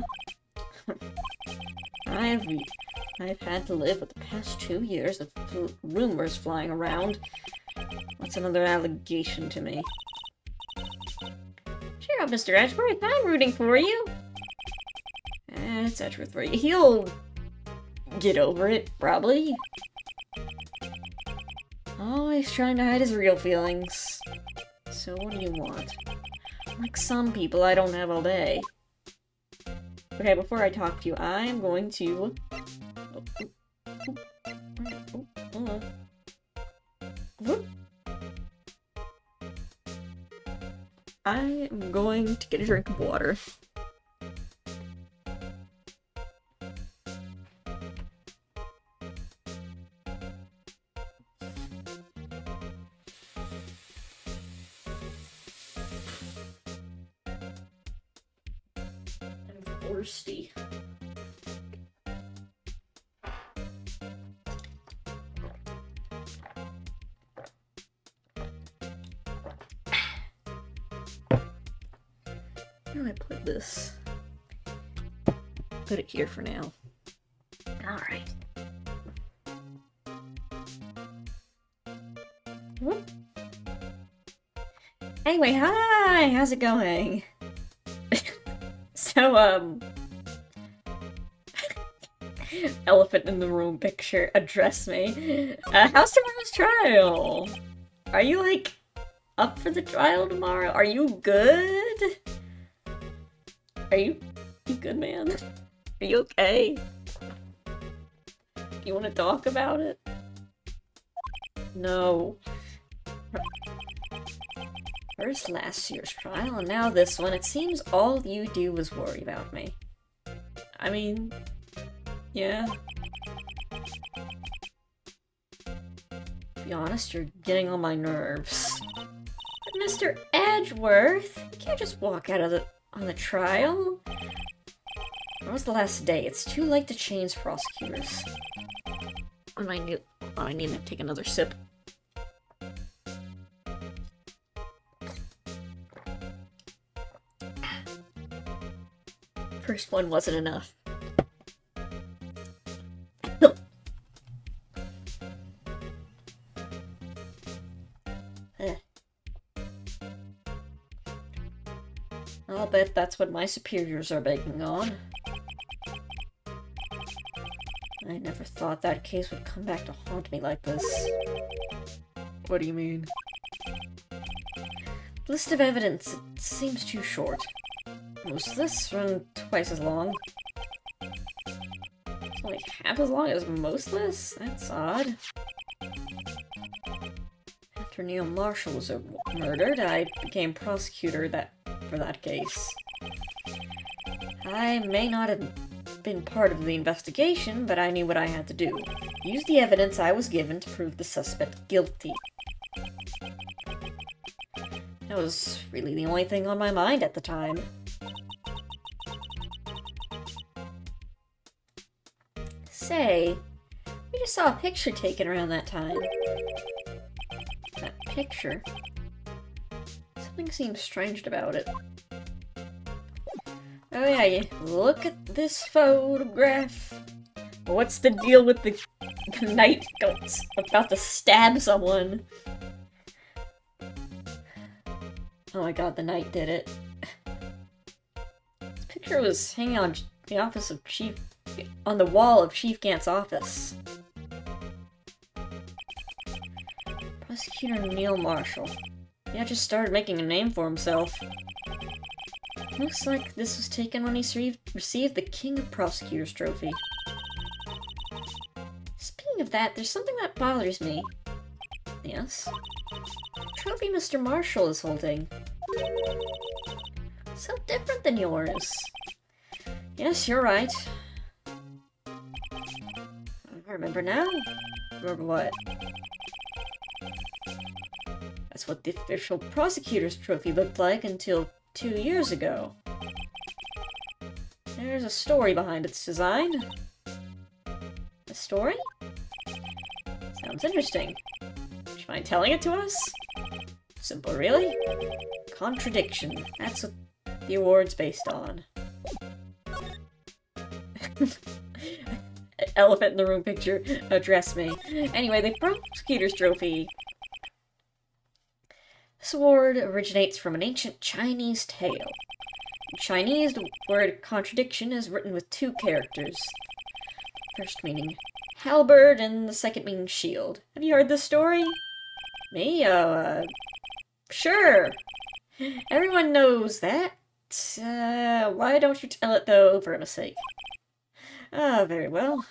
I've had to live with the past 2 years of rumors flying around. What's another allegation to me? Cheer up, Mr. Edgeworth. I'm rooting for you. etc. He'll get over it, probably. Always trying to hide his real feelings. So what do you want? Like some people, I don't have all day. Okay, before I talk to you, I'm going to... I am going to get a drink of water. I'm thirsty. Where do I put this? Put it here for now. Alright. Anyway, hi! How's it going? So, elephant in the room picture, address me. How's tomorrow's trial? Are you, like, up for the trial tomorrow? Are you good? Are you good, man? Are you okay? You want to talk about it? No. First last year's trial, and now this one. It seems all you do is worry about me. I mean, yeah. To be honest, you're getting on my nerves. But Mr. Edgeworth, you can't just walk out of on the trial. When was the last day? It's too late to change prosecutors. I need to take another sip. First one wasn't enough. I'll bet that's what my superiors are banking on. I never thought that case would come back to haunt me like this. What do you mean? List of evidence. It seems too short. Was this run twice as long? It's only half as long as most lists? That's odd. After Neil Marshall was murdered, I became prosecutor for that case. I may not have been part of the investigation, but I knew what I had to do. Use the evidence I was given to prove the suspect guilty. That was really the only thing on my mind at the time. Say, we just saw a picture taken around that time. That picture? Something seems strange about it. Oh yeah, look at this photograph. What's the deal with the knight about to stab someone? Oh my god, the knight did it. This picture was hanging on the wall of Chief Gant's office. Prosecutor Neil Marshall. Yeah, just started making a name for himself. Looks like this was taken when he received the King of Prosecutors trophy. Speaking of that, there's something that bothers me. Yes? The trophy Mr. Marshall is holding. So different than yours. Yes, you're right. I remember now. Remember what? That's what the official prosecutor's trophy looked like until 2 years ago. There's a story behind its design. A story? Sounds interesting. Would you mind telling it to us? Simple, really? Contradiction. That's what the award's based on. Elephant in the room picture. Address me. Anyway, the prosecutor's trophy. This award originates from an ancient Chinese tale. In Chinese, the word contradiction is written with two characters. First meaning halberd, and the second meaning shield. Have you heard this story? Me? Sure. Everyone knows that. Why don't you tell it, though, for my sake? Ah, very well.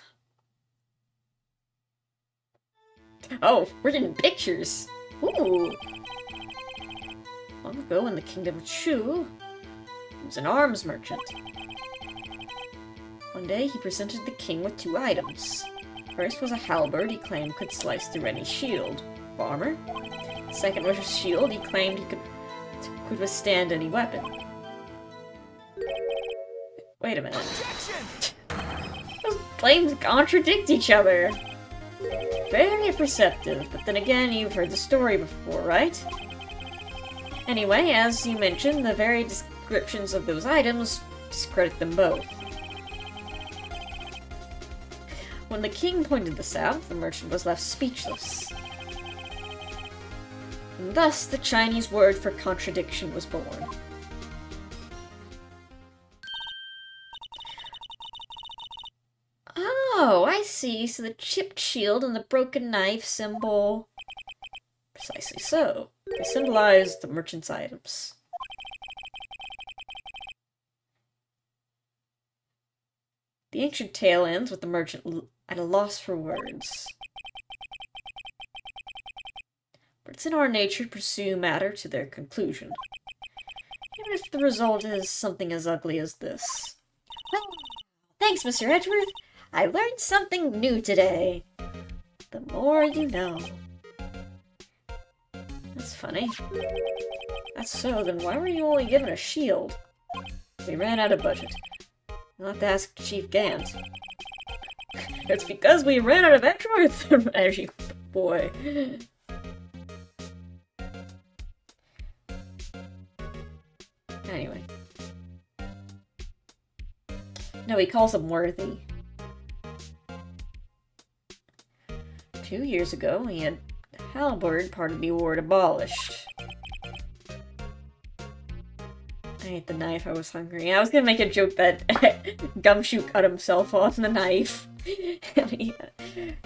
Oh, we're getting pictures! Ooh! Long ago in the kingdom of Chu, he was an arms merchant. One day, he presented the king with two items. First was a halberd he claimed could slice through any shield, armor. Second was a shield he claimed he could withstand any weapon. Wait a minute. Those claims contradict each other. Very perceptive, but then again, you've heard the story before, right? Anyway, as you mentioned, the very descriptions of those items discredit them both. When the king pointed this out, the merchant was left speechless. And thus, the Chinese word for contradiction was born. Oh, I see. So the chipped shield and the broken knife symbol... Precisely so. They symbolize the merchant's items. The ancient tale ends with the merchant at a loss for words. But it's in our nature to pursue matter to their conclusion, even if the result is something as ugly as this. Well, thanks, Mr. Edgeworth. I learned something new today. The more you know. That's funny. That's so, then why were you only given a shield? We ran out of budget. You'll have to ask Chief Gant. It's because we ran out of Edgeworth! Actually, boy. Anyway. No, he calls him worthy. 2 years ago, he had the halberd part of the award abolished. I ate the knife, I was hungry. I was gonna make a joke that Gumshoe cut himself on the knife. And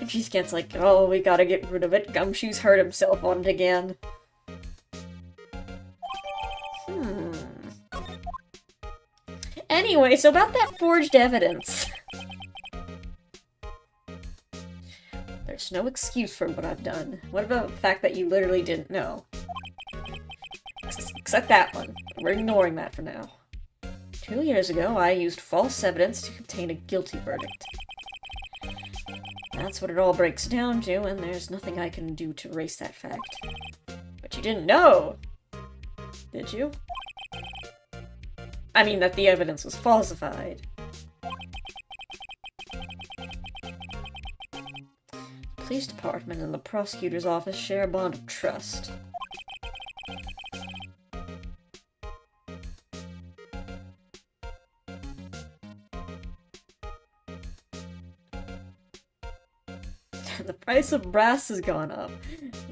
Chief Gant's like, oh, we gotta get rid of it. Gumshoe's hurt himself on it again. Anyway, so about that forged evidence. There's no excuse for what I've done. What about the fact that you literally didn't know? Except that one. We're ignoring that for now. 2 years ago, I used false evidence to obtain a guilty verdict. That's what it all breaks down to, and there's nothing I can do to erase that fact. But you didn't know! Did you? I mean that the evidence was falsified. The police department and the prosecutor's office share a bond of trust. The price of brass has gone up.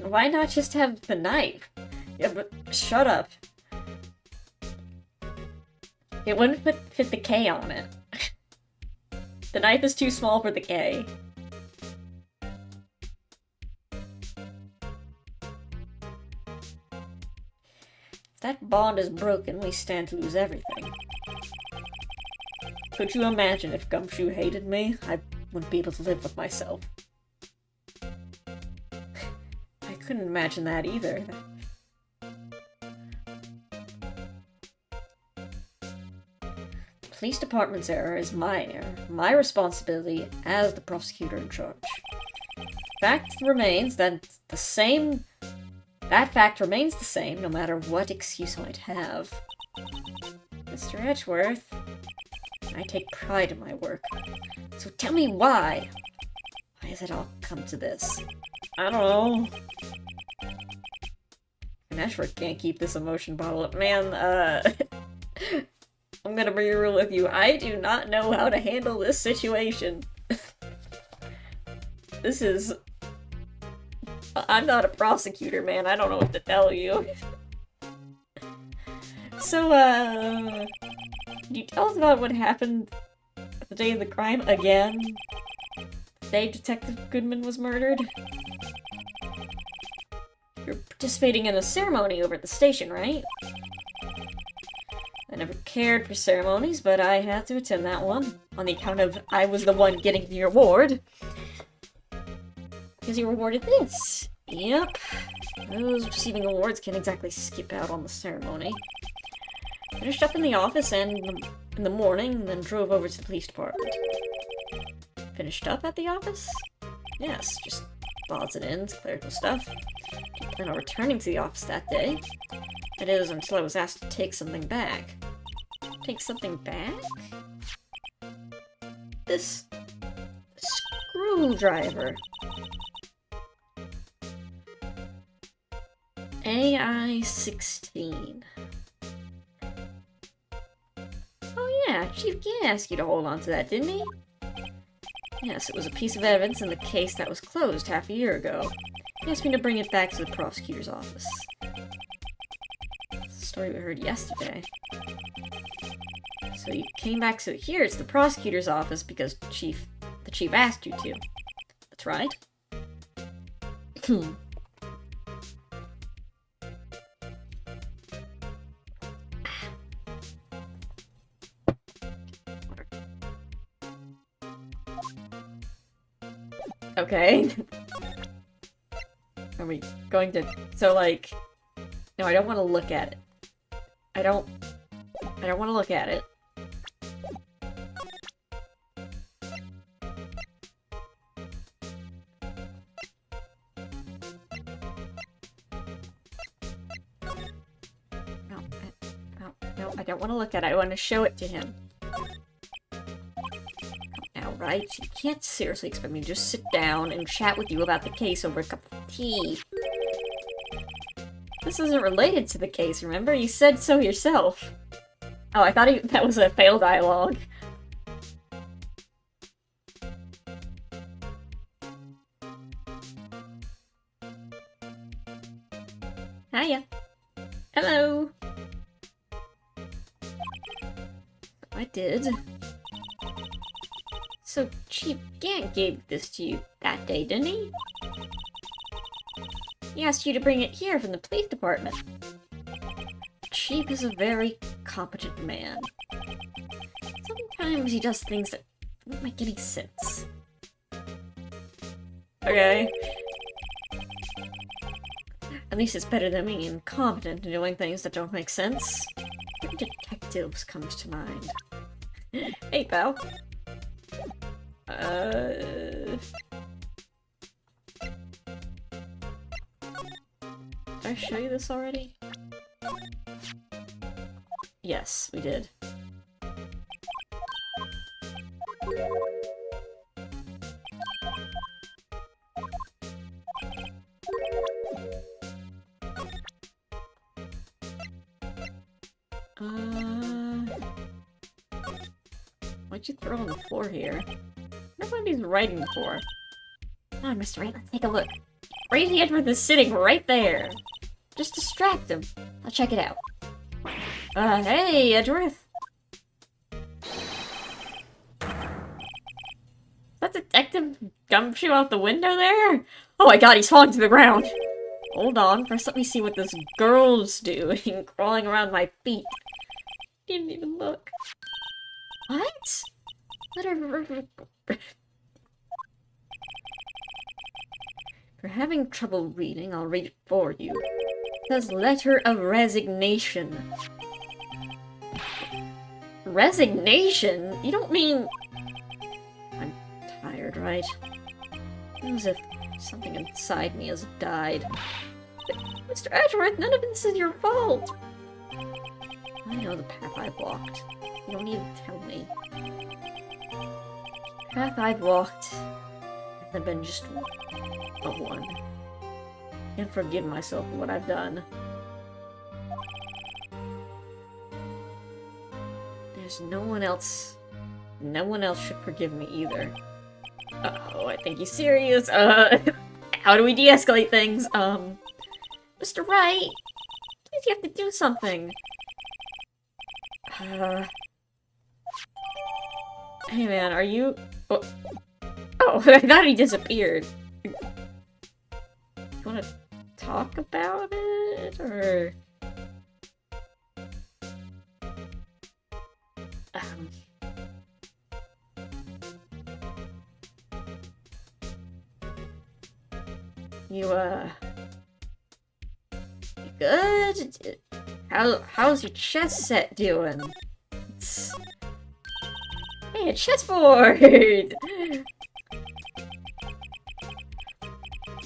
Why not just have the knife? Yeah, but shut up. It wouldn't fit the K on it. The knife is too small for the K. If that bond is broken, we stand to lose everything. Could you imagine if Gumshoe hated me? I wouldn't be able to live with myself. I couldn't imagine that either. Police department's error is my error, my responsibility as the prosecutor in charge. Fact remains that that fact remains the same no matter what excuse I might have. Mr. Edgeworth, I take pride in my work. So tell me why? Why has it all come to this? I don't know. And Edgeworth can't keep this emotion bottled up. Man, I'm gonna be real with you. I do not know how to handle this situation. This is... I'm not a prosecutor, man. I don't know what to tell you. So, Can you tell us about what happened the day of the crime again? The day Detective Goodman was murdered? You're participating in a ceremony over at the station, right? I never cared for ceremonies, but I had to attend that one. On the account of I was the one getting the award. Because you rewarded this. Yep. Those receiving awards can't exactly skip out on the ceremony. Finished up in the office and in the morning, then drove over to the police department. Finished up at the office? Yes, just odds and ends, clerical stuff. Didn't plan on returning to the office that day. That is, until I was asked to take something back. Take something back? This screwdriver. AI-16. Oh yeah, Chief Gann asked you to hold on to that, didn't he? Yes, it was a piece of evidence in the case that was closed half a year ago. He asked me to bring it back to the prosecutor's office. It's the story we heard yesterday. So you came back here, it's the prosecutor's office because the chief asked you to. That's right. Okay. Are we going to... So, like... No, I don't want to look at it. I don't want to look at it. No, I don't want to look at it. I want to show it to him. Right? You can't seriously expect me to just sit down and chat with you about the case over a cup of tea. This isn't related to the case, remember? You said so yourself. Oh, I thought that was a failed dialogue. Hiya. Hello. I did. So, Chief Gann gave this to you that day, didn't he? He asked you to bring it here from the police department. Chief is a very competent man. Sometimes he does things that don't make any sense. Okay. At least it's better than being incompetent and doing things that don't make sense. Detectives comes to mind. Hey, pal. Did I show you this already? Yes, we did. What'd you throw on the floor here? What he's writing for? Come on, Mr. Wright, let's take a look. Crazy Edward is sitting right there. Just distract him. I'll check it out. Hey, Edgeworth. Is that Detective Gumshoe out the window there? Oh my god, he's falling to the ground. Hold on, first let me see what this girl's doing, crawling around my feet. Didn't even look. What? Let her... If you're having trouble reading, I'll read it for you. It says letter of resignation. Resignation? You don't mean... I'm tired, right? As if something inside me has died. But, Mr. Edgeworth, none of this is your fault! I know the path I've walked. You don't need to tell me. The path I've walked has been just one. I can't forgive myself for what I've done. There's no one else. No one else should forgive me either. Uh-oh, I think he's serious. How do we de-escalate things? Mr. Wright, please you have to do something. Hey man, are you... Oh, oh I thought he disappeared. You wanna talk about it, or... You, good? How's your chess set doing? Hey, a chessboard!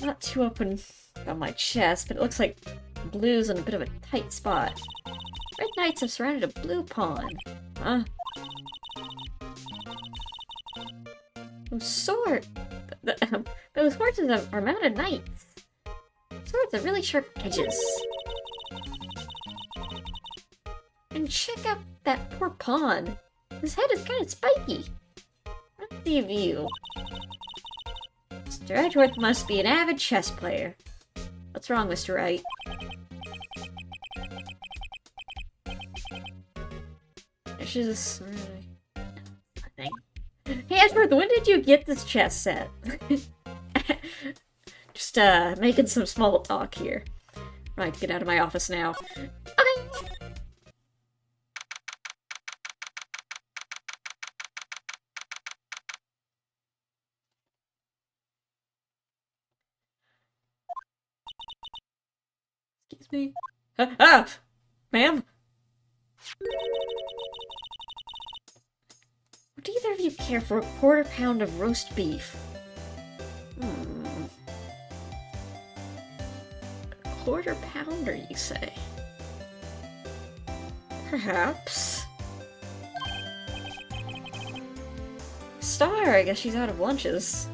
Not too open on my chest, but it looks like blue's in a bit of a tight spot. Red knights have surrounded a blue pawn. Huh? Oh, sword! Those horses are mounted knights. Swords have really sharp edges. And check out that poor pawn. His head is kind of spiky. Let's see a view. Mr. Edgeworth must be an avid chess player. What's wrong, Mr. Wright? She's a... Nothing. Hey, Edgeworth, when did you get this chess set? Just, making some small talk here. Right, get out of my office now. Okay. Excuse me. Ma'am? Would either of you care for a quarter-pound of roast beef? A quarter pounder, you say? Perhaps. Star, I guess she's out of lunches.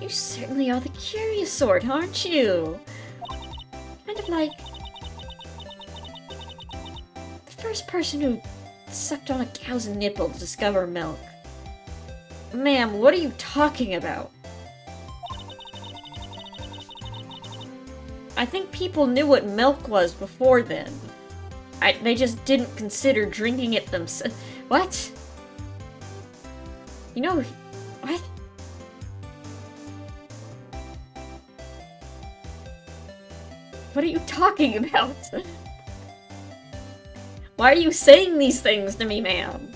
You certainly are the curious sort, aren't you? Kind of like... the first person who sucked on a cow's nipple to discover milk. Ma'am, what are you talking about? I think people knew what milk was before then. They just didn't consider drinking it themselves. What? You know... what? What are you talking about? Why are you saying these things to me, ma'am?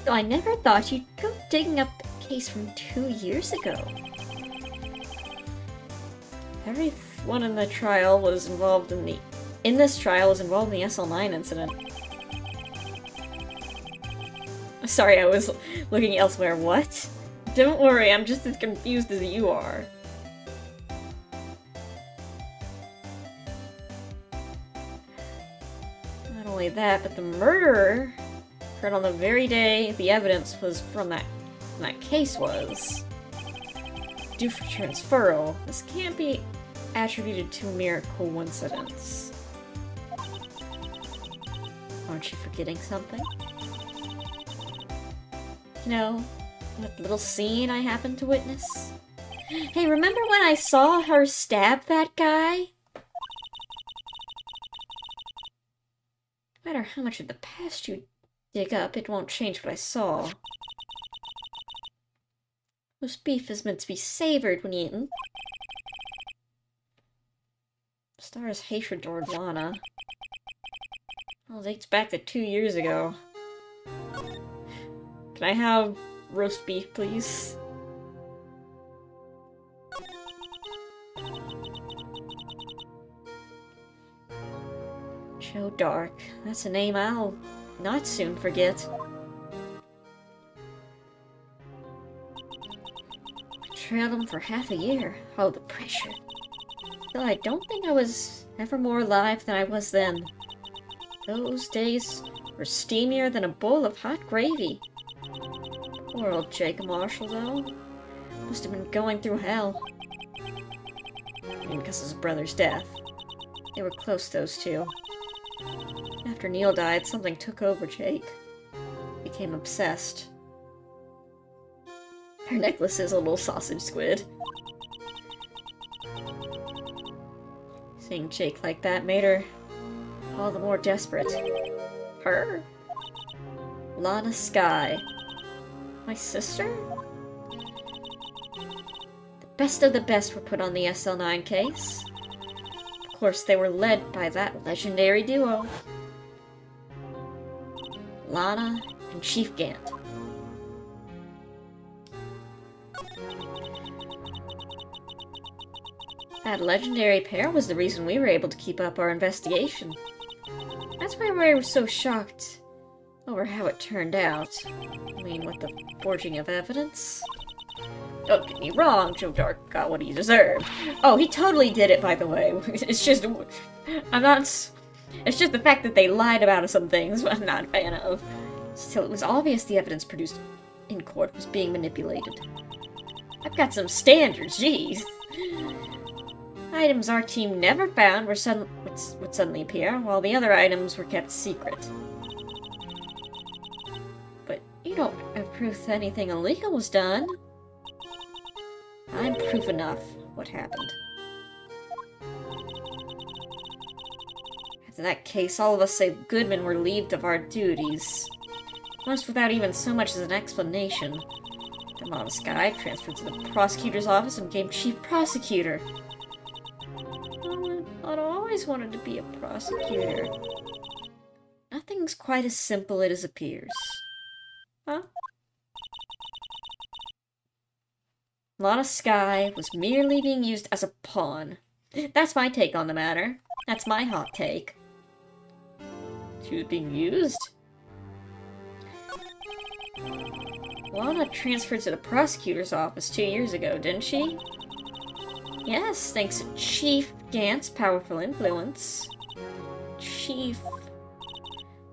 So I never thought you'd go digging up the case from 2 years ago. Everyone in the trial was involved in the... this trial was involved in the SL9 incident. Sorry, I was looking elsewhere. What? Don't worry, I'm just as confused as you are. Not only that, but the murderer occurred on the very day the evidence was from that case was due for transferal. This can't be attributed to mere coincidence. Aren't you forgetting something? You know, that little scene I happened to witness? Hey, remember when I saw her stab that guy? No matter how much of the past you dig up, it won't change what I saw. Roast beef is meant to be savored when eaten. Star's hatred toward Lana. Well, it dates back to 2 years ago. Can I have roast beef, please? Joe Dark. That's a name I'll not soon forget. I trailed him for half a year. Oh, the pressure. Still, I don't think I was ever more alive than I was then. Those days were steamier than a bowl of hot gravy. Poor old Jacob Marshall, though. Must have been going through hell. And because of his brother's death. They were close, those two. After Neil died, something took over Jake. Became obsessed. Her necklace is a little sausage squid. Seeing Jake like that made her all the more desperate. Her? Lana Skye. My sister? The best of the best were put on the SL9 case. Of course, they were led by that legendary duo. Lana and Chief Gant. That legendary pair was the reason we were able to keep up our investigation. That's why we were so shocked over how it turned out. I mean, with the forging of evidence. Don't get me wrong, Joe Dark got what he deserved. Oh, he totally did it, by the way. It's just... It's just the fact that they lied about some things I'm not a fan of. Still, it was obvious the evidence produced in court was being manipulated. I've got some standards, jeez. Items our team never found would suddenly appear, while the other items were kept secret. But you don't have proof that anything illegal was done. I'm proof enough what happened. In that case, all of us save Goodman were relieved of our duties. Most without even so much as an explanation. The Lana Skye transferred to the prosecutor's office and became chief prosecutor. I'd always wanted to be a prosecutor. Nothing's quite as simple as it appears. Huh? Lana Skye was merely being used as a pawn. That's my take on the matter. That's my hot take. She was being used? Lana transferred to the prosecutor's office 2 years ago, didn't she? Yes, thanks to Chief Gant's powerful influence. Chief...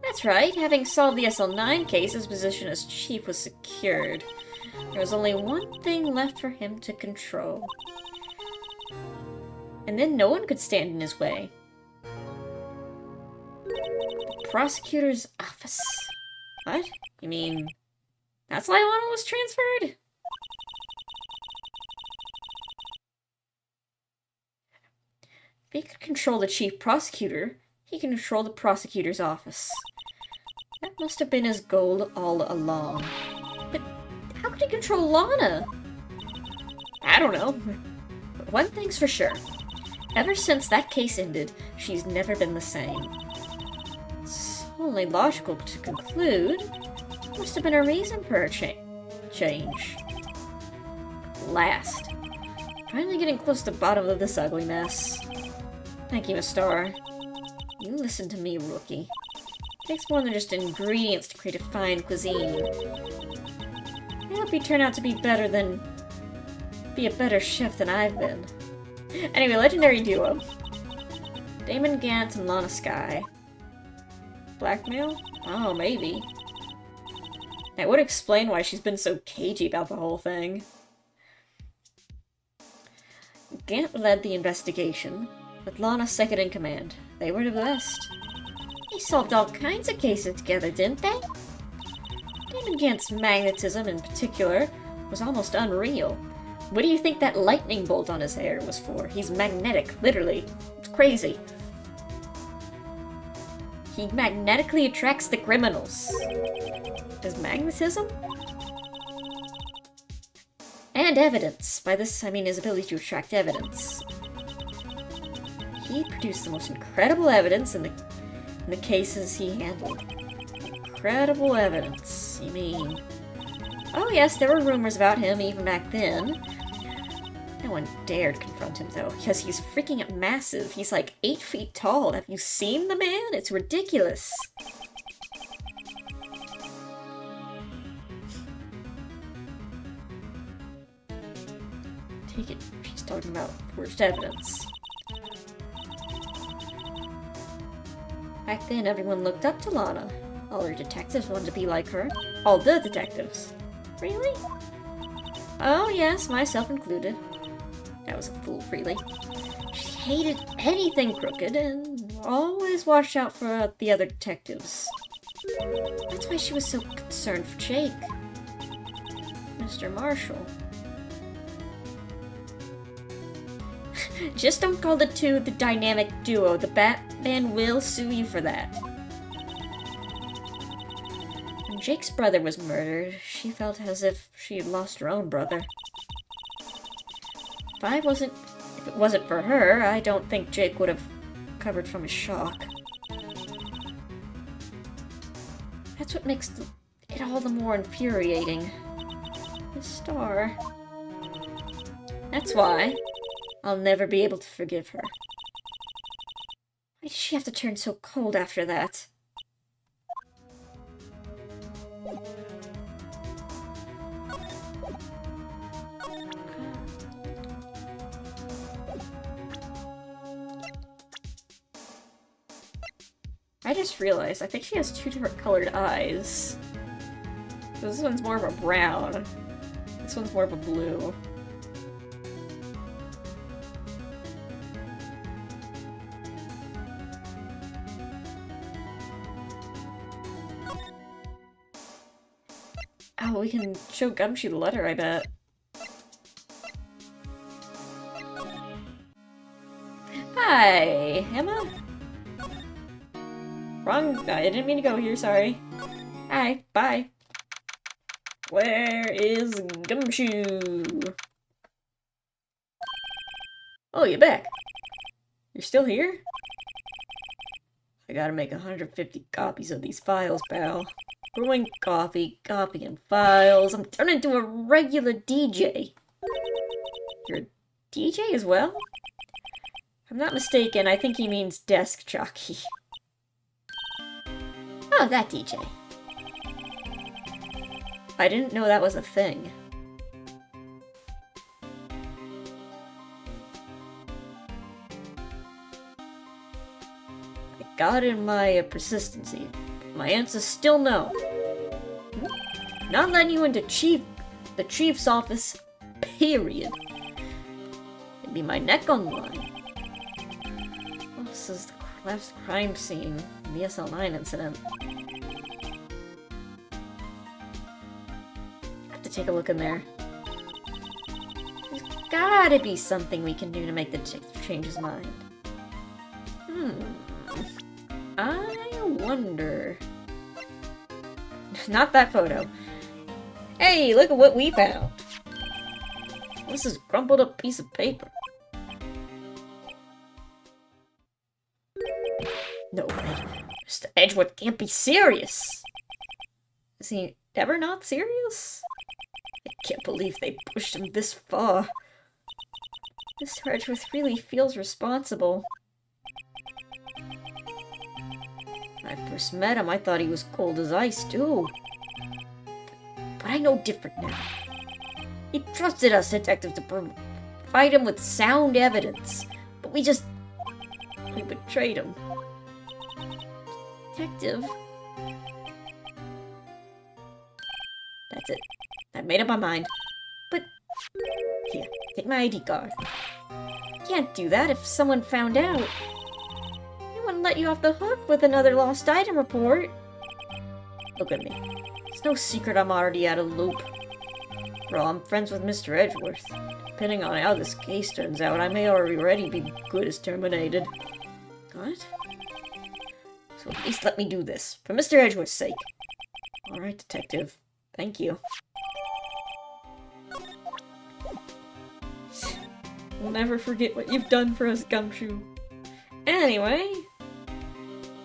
That's right, having solved the SL9 case, his position as chief was secured. There was only one thing left for him to control. And then no one could stand in his way. The prosecutor's office. What? You mean... That's why Lana was transferred? If he could control the chief prosecutor, he can control the prosecutor's office. That must have been his goal all along. But how could he control Lana? I don't know. But one thing's for sure. Ever since that case ended, she's never been the same. It's only logical to conclude there must have been a reason for her change. Last. Finally getting close to the bottom of this ugly mess. Thank you, Miss Star. You listen to me, rookie. It takes more than just ingredients to create a fine cuisine. I hope you turn out to be a better chef than I've been. Anyway, legendary duo. Damon Gant and Lana Skye. Blackmail? Oh, maybe. That would explain why she's been so cagey about the whole thing. Gant led the investigation, with Lana second in command. They were the best. They solved all kinds of cases together, didn't they? Damon Gant's magnetism, in particular, was almost unreal. What do you think that lightning bolt on his hair was for? He's magnetic, literally. It's crazy. He magnetically attracts the criminals. His magnetism? And evidence. By this, I mean his ability to attract evidence. He produced the most incredible evidence in the cases he handled. Incredible evidence, you mean? Oh yes, there were rumors about him even back then. No one dared confront him, though, because he's freaking massive. He's like 8 feet tall. Have you seen the man? It's ridiculous. Take it. She's talking about forged evidence. Back then, everyone looked up to Lana. All her detectives wanted to be like her. All the detectives. Really? Oh yes, myself included. I was a fool, really. She hated anything crooked and always watched out for the other detectives. That's why she was so concerned for Jake. Mr. Marshall. Just don't call the two the dynamic duo. The Batman will sue you for that. When Jake's brother was murdered, she felt as if she had lost her own brother. If it wasn't for her, I don't think Jake would have recovered from his shock. That's what makes it all the more infuriating. The star. That's why I'll never be able to forgive her. Why did she have to turn so cold after that? I just realized, I think she has two different colored eyes. So this one's more of a brown. This one's more of a blue. Oh, we can show Gumshoe the letter, I bet. Hi, Emma? Wrong. I didn't mean to go here, sorry. Hi, bye. Where is Gumshoe? Oh, you're back. You're still here? I gotta make 150 copies of these files, pal. Brewing coffee, copying files. I'm turning into a regular DJ. You're a DJ as well? If I'm not mistaken, I think he means desk jockey. Oh, that DJ. I didn't know that was a thing. I got in my persistency. My answer's still no. Not letting you into the chief's office, period. It'd be my neck on the line. Oh, this is the last crime scene in the SL9 incident. I have to take a look in there. There's gotta be something we can do to make the detective change his mind. I wonder... Not that photo. Hey, look at what we found! This is a crumpled up piece of paper. No way. Mr. Edgeworth can't be serious! Is he ever not serious? I can't believe they pushed him this far. Mr. Edgeworth really feels responsible. When I first met him, I thought he was cold as ice, too. But I know different now. He trusted us, detective, to provide him with sound evidence. But we betrayed him. Detective? That's it. I made up my mind. But, here, take my ID card. Can't do that if someone found out. They wouldn't let you off the hook with another lost item report. Look at me. It's no secret I'm already out of the loop. After all, I'm friends with Mr. Edgeworth. Depending on how this case turns out, I may already be good as terminated. What? So at least let me do this, for Mr. Edgeworth's sake. Alright, detective. Thank you. We'll never forget what you've done for us, Gumshoe. Anyway,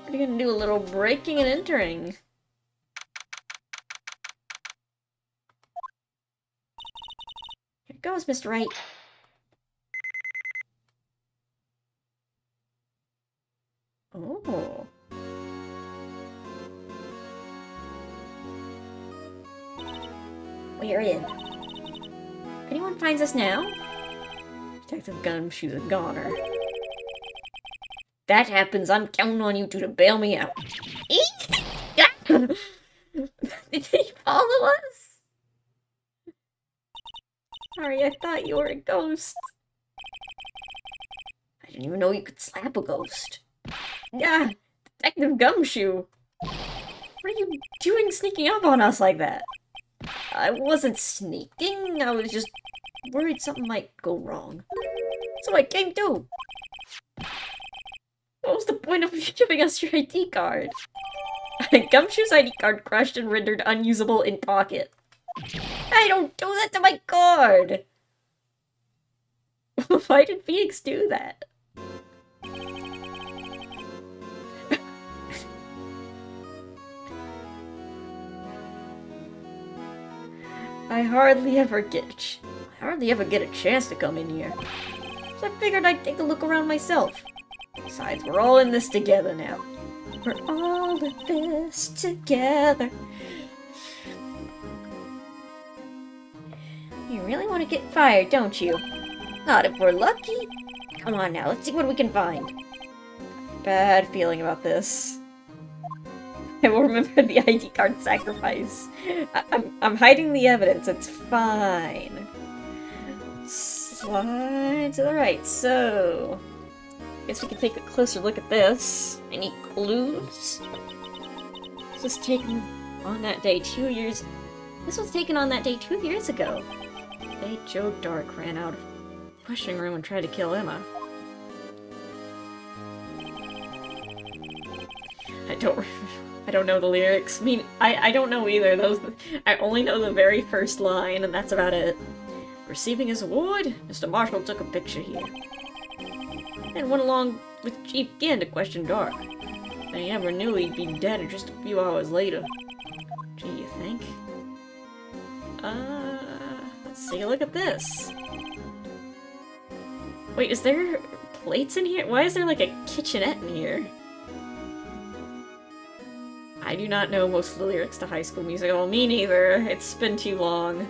we're gonna do a little breaking and entering. Here goes, Mr. Wright. Oh. We're in. If anyone finds us now, Detective Gumshoe's a goner. That happens, I'm counting on you two to bail me out. Did he follow us? Sorry, I thought you were a ghost. I didn't even know you could slap a ghost. Yeah, Detective Gumshoe. What are you doing sneaking up on us like that? I wasn't sneaking, I was just worried something might go wrong. So I came too. What was the point of giving us your ID card? Gumshoe's ID card crushed and rendered unusable in pocket. I don't do that to my card! Why did Phoenix do that? I hardly ever get a chance to come in here. So I figured I'd take a look around myself. Besides, we're all in this together now. We're all in this together. You really want to get fired, don't you? Not if we're lucky. Come on now, let's see what we can find. Bad feeling about this. I will remember the ID card sacrifice. I'm hiding the evidence, it's fine. Slide to the right, so... Guess we can take a closer look at this. Any clues? This was taken on that day 2 years... This was taken on that day 2 years ago. The day Joe Dark ran out of the questioning room and tried to kill Emma. I don't know the lyrics. I mean, I don't know either. I only know the very first line, and that's about it. Receiving his award, Mr. Marshall took a picture here. And went along with Chief again to question Dark. And he never knew he'd be dead just a few hours later. Gee, you think? Let's take a look at this. Wait, is there plates in here? Why is there like a kitchenette in here? I do not know most of the lyrics to High School Musical. Me neither. It's been too long.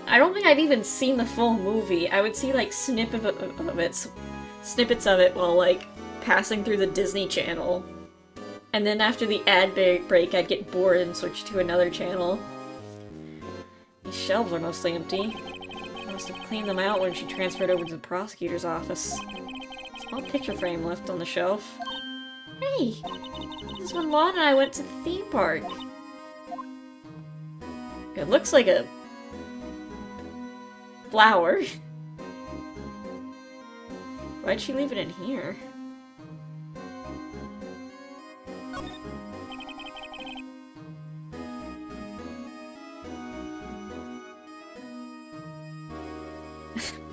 I don't think I've even seen the full movie. I would see like snippets of it while like passing through the Disney Channel. And then after the ad break, I'd get bored and switch to another channel. These shelves are mostly empty. I must have cleaned them out when she transferred over to the prosecutor's office. Small picture frame left on the shelf. Hey! This is when Lon and I went to the theme park. It looks like a... flower. Why'd she leave it in here?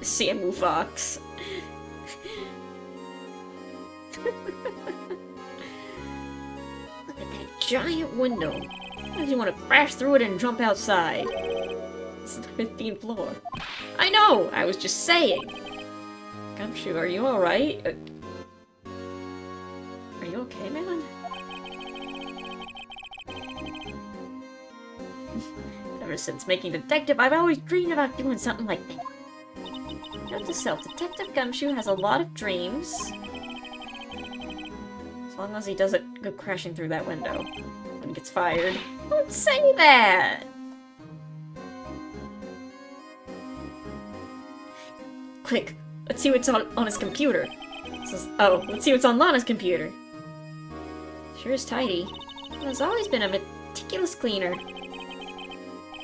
Samu Fox. Look at that giant window. Why do you want to crash through it and jump outside? This is the 15th floor. I know! I was just saying! Gumshoe, are you alright? Are you okay, man? Ever since making detective, I've always dreamed about doing something like that. Note to self, Detective Gumshoe has a lot of dreams. As long as he doesn't go crashing through that window when he gets fired. Don't say that! Quick, let's see what's on his computer. Let's see what's on Lana's computer. Sure is tidy. There's always been a meticulous cleaner.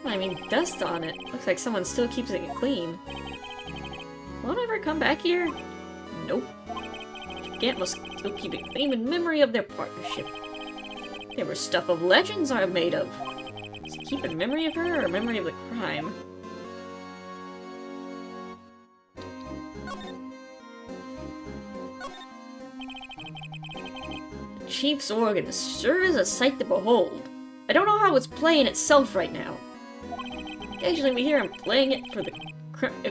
I mean, dust on it. Looks like someone still keeps it clean. Won't ever come back here? Nope. Gant must still keep it clean in memory of their partnership. They were stuff of legends are made of. Does he keep in memory of her or memory of the crime? The Chief's organ sure is a sight to behold. I don't know how it's playing itself right now. Occasionally we hear him playing it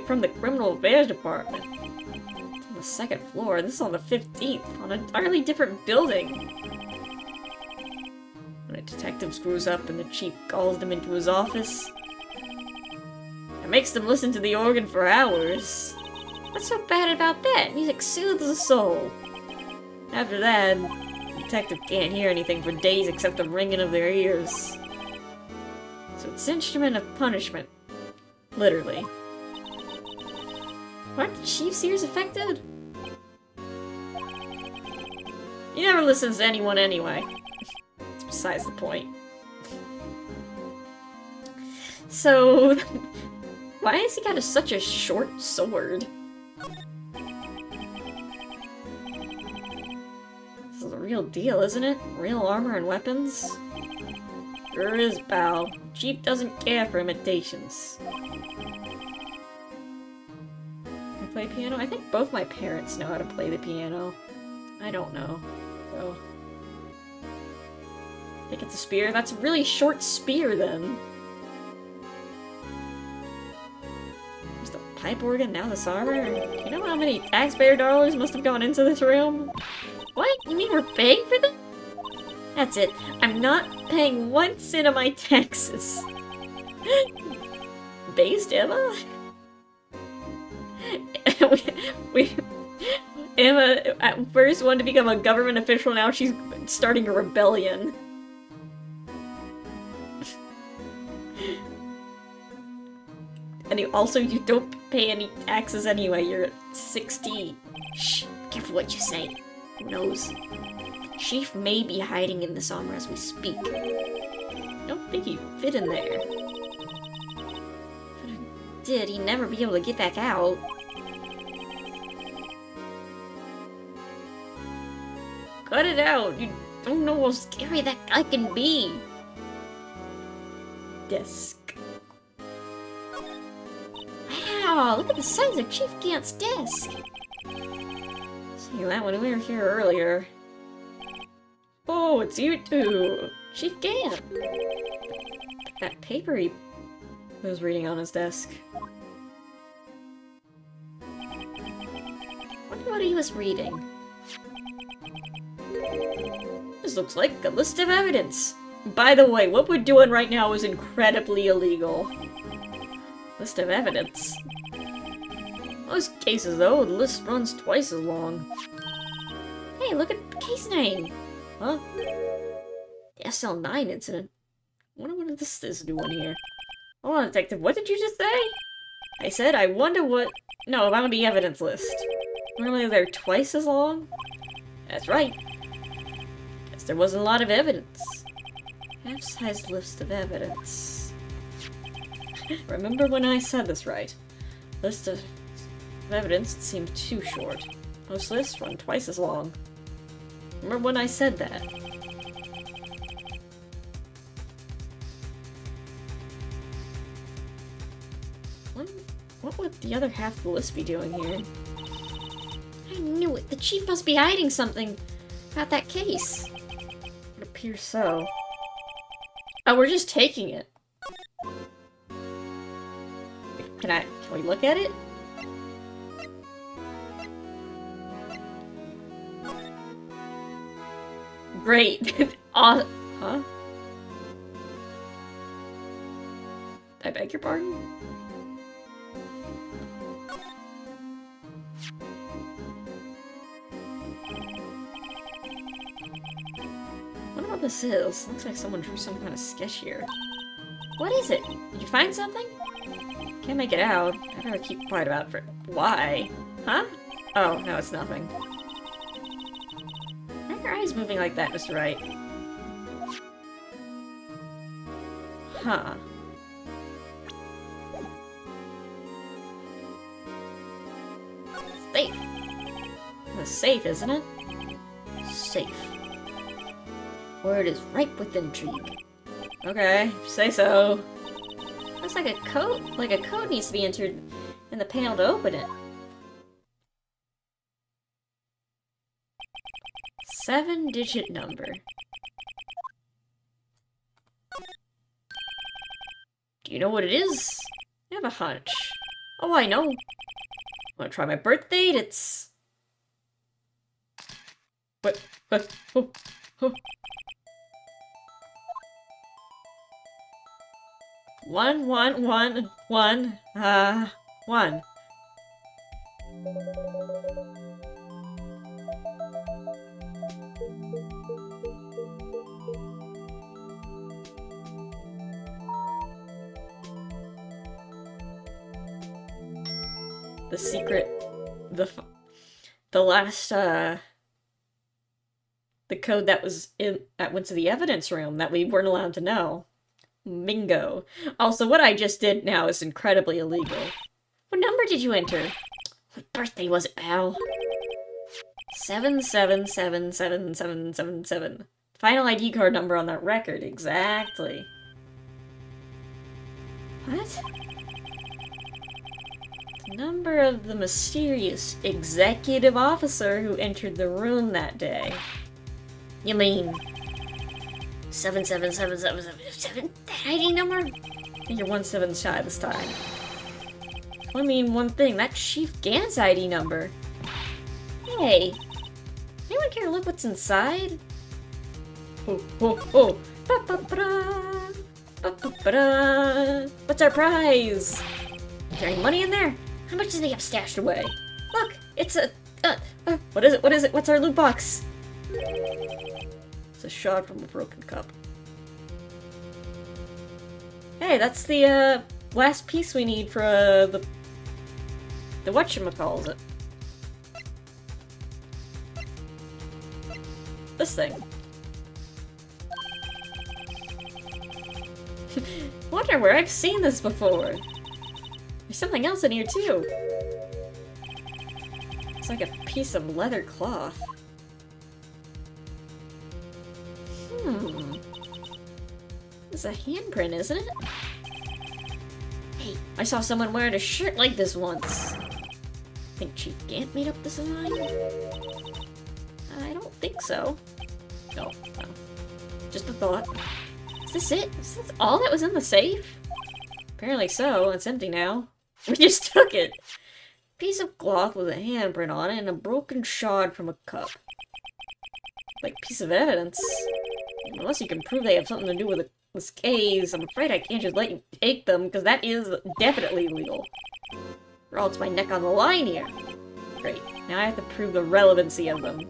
from the Criminal Affairs Department. It's on the 2nd floor, this is on the 15th, on an entirely different building. When a detective screws up and the chief calls them into his office, it makes them listen to the organ for hours. What's so bad about that? Music soothes the soul. After that, the detective can't hear anything for days except the ringing of their ears. So it's an instrument of punishment. Literally. Aren't the chief's ears affected? He never listens to anyone anyway. It's besides the point. So, Why has he got such a short sword? This is a real deal, isn't it? Real armor and weapons? Sure is, pal. Chief doesn't care for imitations. I play piano? I think both my parents know how to play the piano. I don't know. So. I think it's a spear. That's a really short spear, then. There's the pipe organ, now this armor. You know how many taxpayer dollars must have gone into this room? What? You mean we're paying for them? That's it. I'm not paying 1 cent of my taxes. Based Emma? Emma at first wanted to become a government official, now she's starting a rebellion. And you don't pay any taxes anyway, you're at 16. Shh, careful what you say. Who knows? The chief may be hiding in this armor as we speak. I don't think he'd fit in there. But if he did, he'd never be able to get back out. Cut it out! You don't know how scary that guy can be! Desk. Wow, look at the size of Chief Gant's desk! See that when we were here earlier. Oh, it's you two! Chief Gant! That paper he was reading on his desk. Wonder what he was reading. This looks like a list of evidence. By the way, what we're doing right now is incredibly illegal. List of evidence. Most cases, though, the list runs twice as long. Hey, look at the case name! Huh? The SL9 incident. I wonder what this is doing here. Hold on, detective, what did you just say? I said, I wonder what... No, about the evidence list. Normally they're twice as long? That's right. Guess there wasn't a lot of evidence. Half-size list of evidence. Remember when I said this right? List of evidence seemed too short. Most lists run twice as long. Remember when I said that? What would the other half of the list be doing here? I knew it! The chief must be hiding something about that case. It appears so. Oh, we're just taking it. Can we look at it? Great. Huh? I beg your pardon? What about this is? Looks like someone drew some kind of sketch here. What is it? Did you find something? Can't make it out. I better keep quiet about it for... Why? Huh? Oh, no, it's nothing. Why are your eyes moving like that, Mr. Wright? Huh. Safe. The safe, isn't it? Safe. Word is ripe with intrigue. Okay, say so. Looks like a code. Like a code needs to be entered in the panel to open it. 7-digit number. Do you know what it is? I have a hunch. Oh, I know. Wanna try my birth date? It's... What? Oh. 1. The secret, the last, the code that was that went to the evidence room that we weren't allowed to know. Bingo. Also, what I just did now is incredibly illegal. What number did you enter? What birthday was it, pal? 77777777. Final ID card number on that record, exactly. What? The number of the mysterious executive officer who entered the room that day. You mean 777777? That ID number? I think you're 1 7 shy this time. I mean one thing, that Chief Gant's ID number. Hey, anyone care to look what's inside? Oh, oh, oh. Ba-ba-ba-da. Ba-ba-ba-da. What's our prize? Is there any money in there? How much do they have stashed away? Look, it's a... what is it? What is it? What's our loot box? It's a shot from a broken cup. Hey, that's the, last piece we need for, the whatchamacallit. This thing. Wonder where I've seen this before. There's something else in here too. It's like a piece of leather cloth. It's a handprint, isn't it? Hey, I saw someone wearing a shirt like this once. Think Chief Gant made up this design? I don't think so. No, no. Just a thought. Is this it? Is this all that was in the safe? Apparently so. It's empty now. We just took it. Piece of cloth with a handprint on it and a broken shard from a cup. Like piece of evidence. Unless you can prove they have something to do with this case, I'm afraid I can't just let you take them, because that is definitely illegal. Or else my neck on the line here. Great. Now I have to prove the relevancy of them.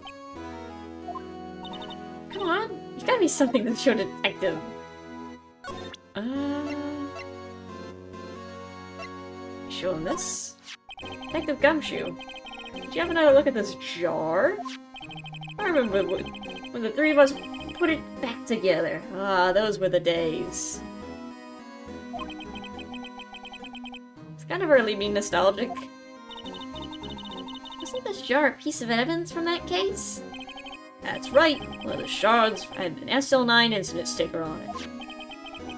Come on. There's gotta be something to show detective. Show him this? Detective Gumshoe. Did you have another look at this jar? I remember when the three of us put it back together. Ah, those were the days. It's kind of early being nostalgic. Isn't this jar a piece of evidence from that case? That's right. One of the shards had an SL9 incident sticker on it.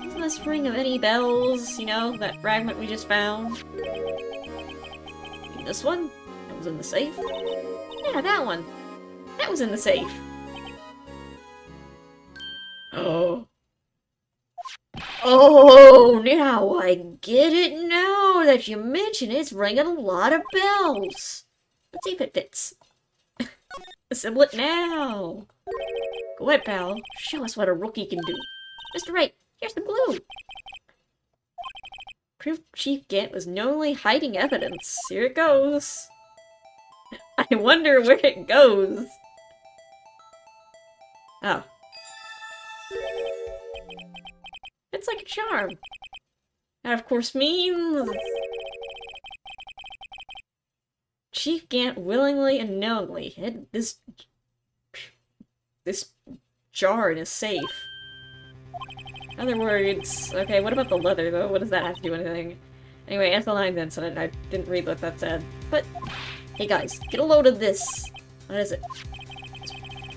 Doesn't this ring of any bells? You know, that fragment we just found? This one? That was in the safe? Yeah, that one. That was in the safe. Oh. Oh, now I get it now that you mention it. It's ringing a lot of bells. Let's see if it fits. Assemble it now. Go ahead, pal. Show us what a rookie can do. Mr. Wright, here's the glue. Proof Chief Gant was knowingly hiding evidence. Here it goes. I wonder where it goes. Oh. It's like a charm. That of course means... Chief Gant willingly and knowingly hid this jar in his safe. In other words, okay, what about the leather though? What does that have to do with anything? Anyway, SL9 incident, I didn't read what that said. But, hey guys, get a load of this. What is it? It's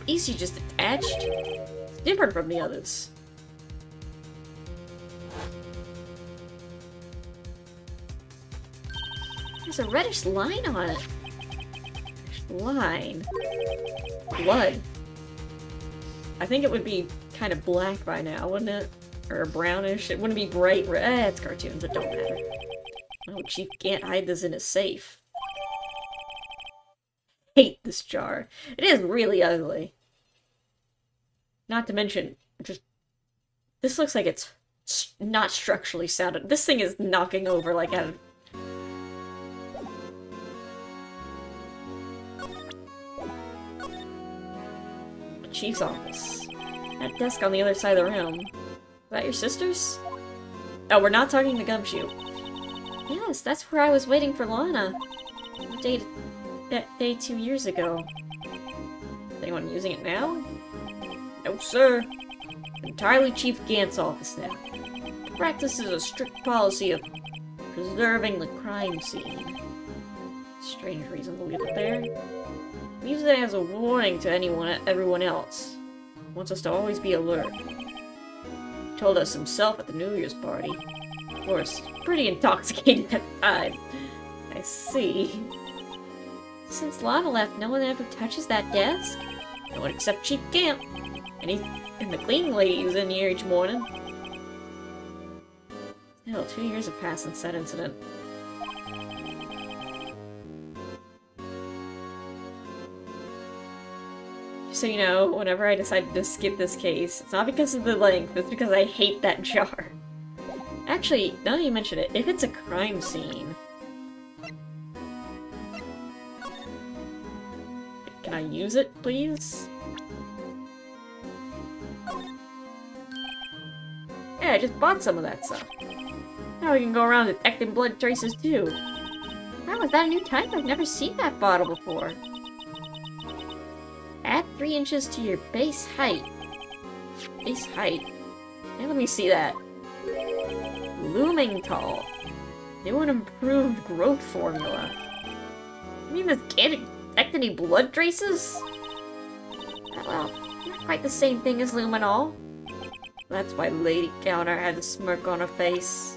easy, just attached. It's different from the others. There's a reddish line on it. Line. Blood. I think it would be kind of black by now, wouldn't it? Or brownish. It wouldn't be bright red. It's cartoons, it don't matter. Oh, Chief can't hide this in a safe. Hate this jar. It is really ugly. Not to mention, just... This looks like it's not structurally sound. This thing is knocking over like out of... Chief's office. That desk on the other side of the room. Is that your sister's? Oh, we're not talking to Gumshoe. Yes, that's where I was waiting for Lana. That day 2 years ago. Is anyone using it now? No, sir. Entirely Chief Gant's office now. practices a strict policy of preserving the crime scene. Strange reason to leave it there. Leaves it as a warning to everyone else. Wants us to always be alert. Told us himself at the New Year's party. Of course, pretty intoxicated at the time. I see. Since Lana left, no one ever touches that desk? No one except Chief Camp. And the cleaning lady who's in here each morning. Still, 2 years have passed since that incident. So you know, whenever I decided to skip this case, it's not because of the length, it's because I hate that jar. Actually, now that you mention it, if it's a crime scene... Can I use it, please? Yeah, I just bought some of that stuff. Now we can go around detecting blood traces too. Wow, is that a new type? I've never seen that bottle before. Add 3 inches to your base height. Base height? Hey, let me see that. Looming tall. New and improved growth formula. You mean this can't detect any blood traces? Well, not quite the same thing as luminol. That's why Lady Counter had a smirk on her face.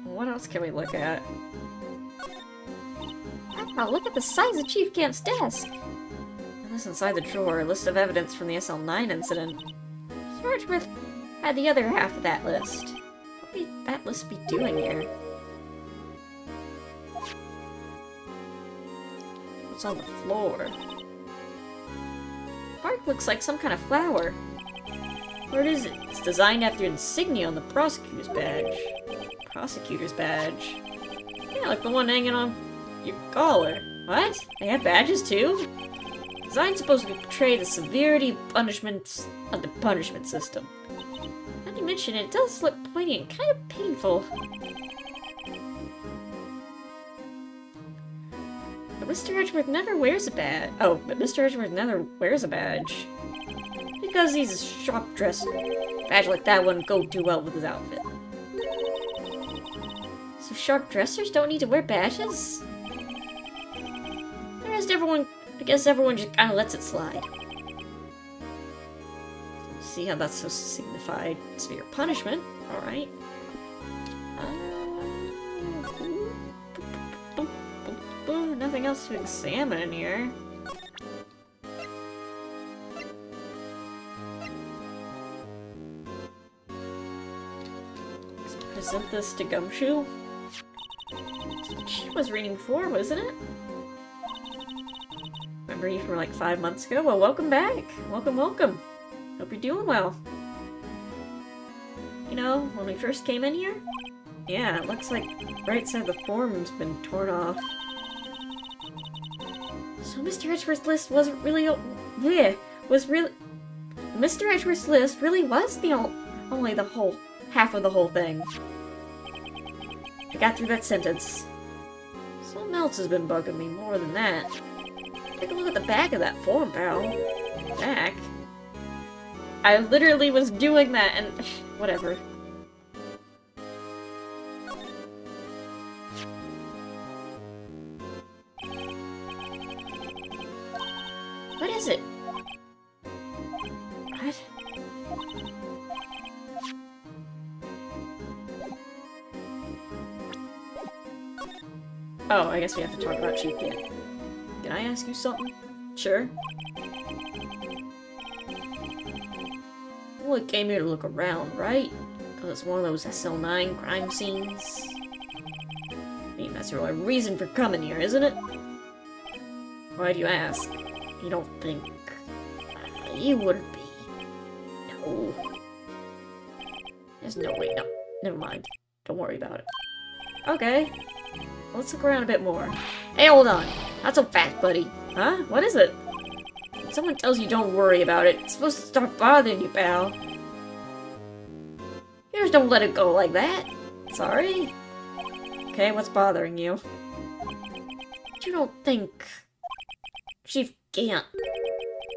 What else can we look at? Wow, look at the size of Chief Camp's desk! And this inside the drawer, a list of evidence from the SL9 incident. Swordsmith had the other half of that list. What would that list be doing here? What's on the floor? Bark looks like some kind of flower. What is it? It's designed after the insignia on the prosecutor's badge. Prosecutor's badge? Yeah, like the one hanging on your collar. What? They have badges too? Designed supposed to portray the severity of punishments of the punishment system. Now you mention it, it does look pointy and kind of painful. But Mr. Edgeworth never wears a badge. Oh, but Mr. Edgeworth never wears a badge. Because he's a sharp dresser. A badge like that wouldn't go too well with his outfit. So sharp dressers don't need to wear badges? I guess everyone just kind of lets it slide. See how that's so signified severe punishment. Alright. Nothing else to examine in here. Let's present this to Gumshoe. She was reading before, wasn't it? Remember you from like 5 months ago? Well, welcome back. Welcome, welcome. Hope you're doing well. You know, when we first came in here? Yeah, it looks like right side of the form's been torn off. So Mr. Edgeworth's list wasn't really... Yeah, Mr. Edgeworth's list really was only the whole... half of the whole thing. I got through that sentence. Something else has been bugging me more than that. Take a look at the back of that form, pal. Back? I literally was doing that and... whatever. What is it? What? Oh, I guess we have to talk about Chief Camp. Can I ask you something? Sure. Well, I came here to look around, right? Because it's one of those SL9 crime scenes. I mean, that's your only reason for coming here, isn't it? Why do you ask? You don't think... you wouldn't be. No. There's no way. No. Never mind. Don't worry about it. Okay. Let's look around a bit more. Hey, hold on. Not so fast, buddy. Huh? What is it? When someone tells you don't worry about it, it's supposed to start bothering you, pal. You just don't let it go like that. Sorry? Okay, what's bothering you? You don't think Chief Gant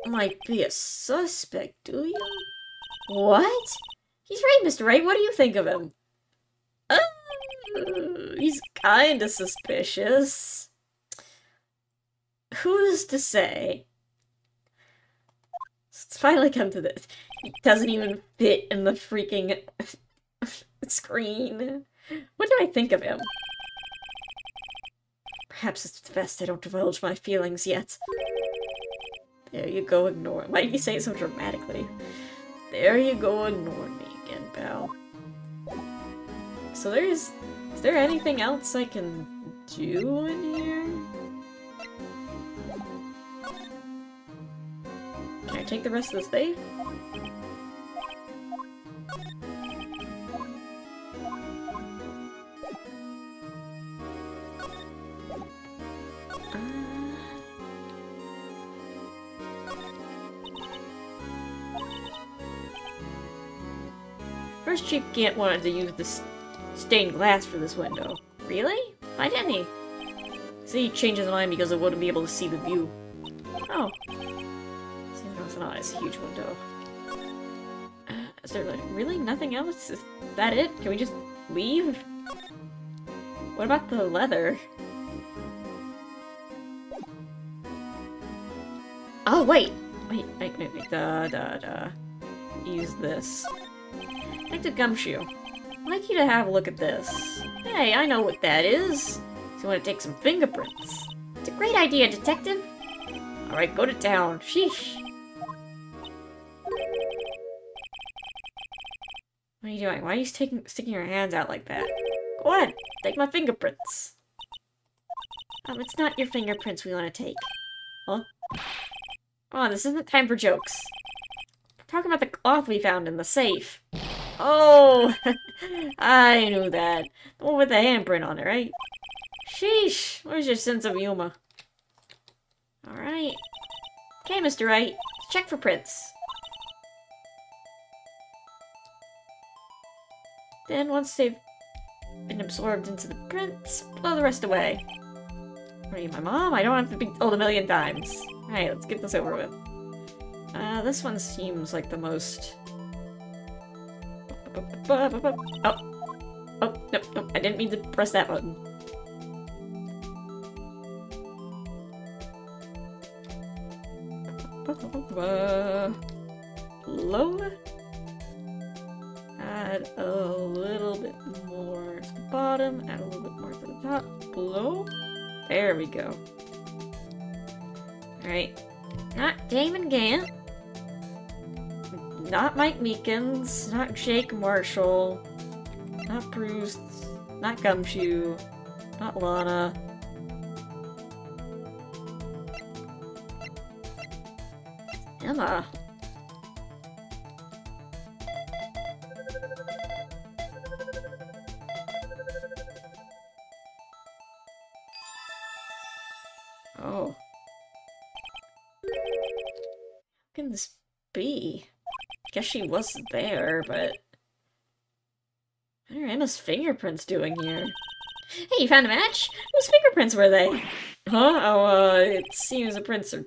might be a suspect, do you? What? He's right, Mr. Wright. What do you think of him? He's kinda suspicious. Who's to say? It's finally come to this. He doesn't even fit in the freaking screen. What do I think of him? Perhaps it's best I don't divulge my feelings yet. There you go, ignore. Why did you say it so dramatically? There you go, ignore me again, pal. So is there anything else I can do in here? Can I take the rest of the safe? First, Chief Gant wanted to use this stained glass for this window. Really? Why didn't he? See, he changed his mind because it wouldn't be able to see the view. Oh. See, it's not a huge window. Is there like, really nothing else? Is that it? Can we just leave? What about the leather? Oh, wait! Wait. Use this. Like the gumshoe. I'd like you to have a look at this. Hey, I know what that is. So you want to take some fingerprints? It's a great idea, detective. Alright, go to town. Sheesh. What are you doing? Why are you sticking your hands out like that? Go ahead, take my fingerprints. It's not your fingerprints we want to take. Huh? Come on, this isn't time for jokes. We're talking about the cloth we found in the safe. Oh, I knew that. The one with the handprint on it, right? Sheesh, where's your sense of humor? Alright. Okay, Mr. Wright, check for prints. Then, once they've been absorbed into the prints, blow the rest away. What are you, my mom? I don't have to be told a million times. Alright, let's get this over with. This one seems like the most... Oh, nope, I didn't mean to press that button. Low. Add a little bit more to the bottom, add a little bit more to the top, below. There we go. Alright. Not Damon Gant. Not Mike Meekins. Not Jake Marshall. Not Bruce. Not Gumshoe. Not Lana. Emma. Oh. How can this be? Guess she wasn't there, but... What are Emma's fingerprints doing here? Hey, you found a match? Whose fingerprints were they? Huh? Oh, it seems the prints are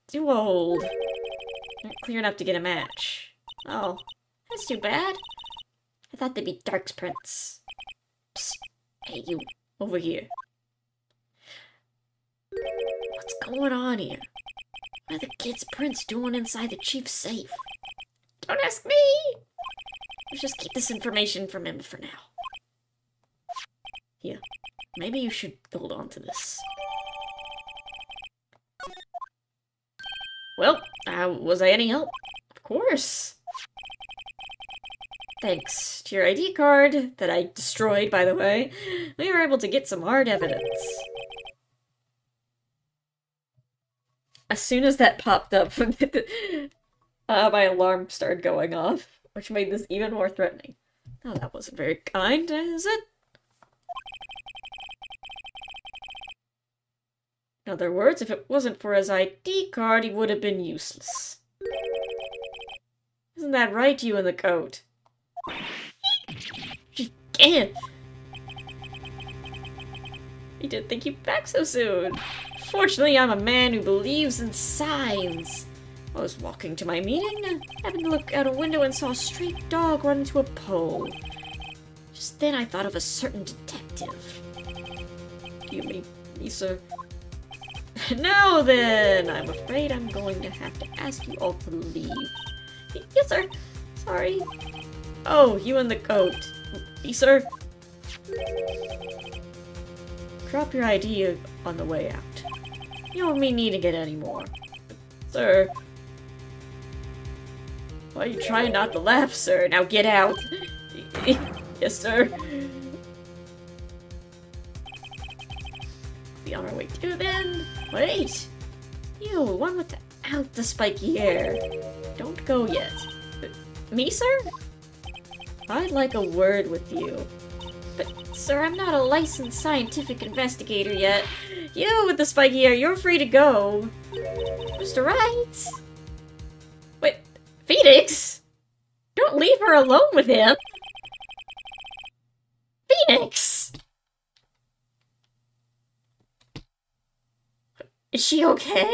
too old. Not clear enough to get a match. Oh, that's too bad. I thought they'd be Dark's prints. Psst. Hey, you. Over here. What's going on here? What are the kids' prints doing inside the chief's safe? Don't ask me! Let's just keep this information from him for now. Here, maybe you should hold on to this. Well, was I any help? Of course. Thanks to your ID card, that I destroyed, by the way, we were able to get some hard evidence. As soon as that popped up, my alarm started going off, which made this even more threatening. Oh, that wasn't very kind, is it? In other words, if it wasn't for his ID card, he would have been useless. Isn't that right, you in the coat? Damn! He didn't think you'd be back so soon. Fortunately, I'm a man who believes in signs. I was walking to my meeting, happened to look out a window and saw a stray dog run into a pole. Just then I thought of a certain detective. You mean me, sir? Now then, I'm afraid I'm going to have to ask you all to leave. Yes, sir. Sorry. Oh, you in the coat. Me, sir? Drop your ID on the way out. You don't be needing it anymore. Sir. Why are you trying not to laugh, sir? Now get out. Yes, sir. Be on our way too, then. Wait. You, one without the spiky hair. Don't go yet. Me, sir? I'd like a word with you. But, sir, I'm not a licensed scientific investigator yet. You with the spiky hair, you're free to go. Mr. Wright? Wait, Phoenix? Don't leave her alone with him. Phoenix! Is she okay?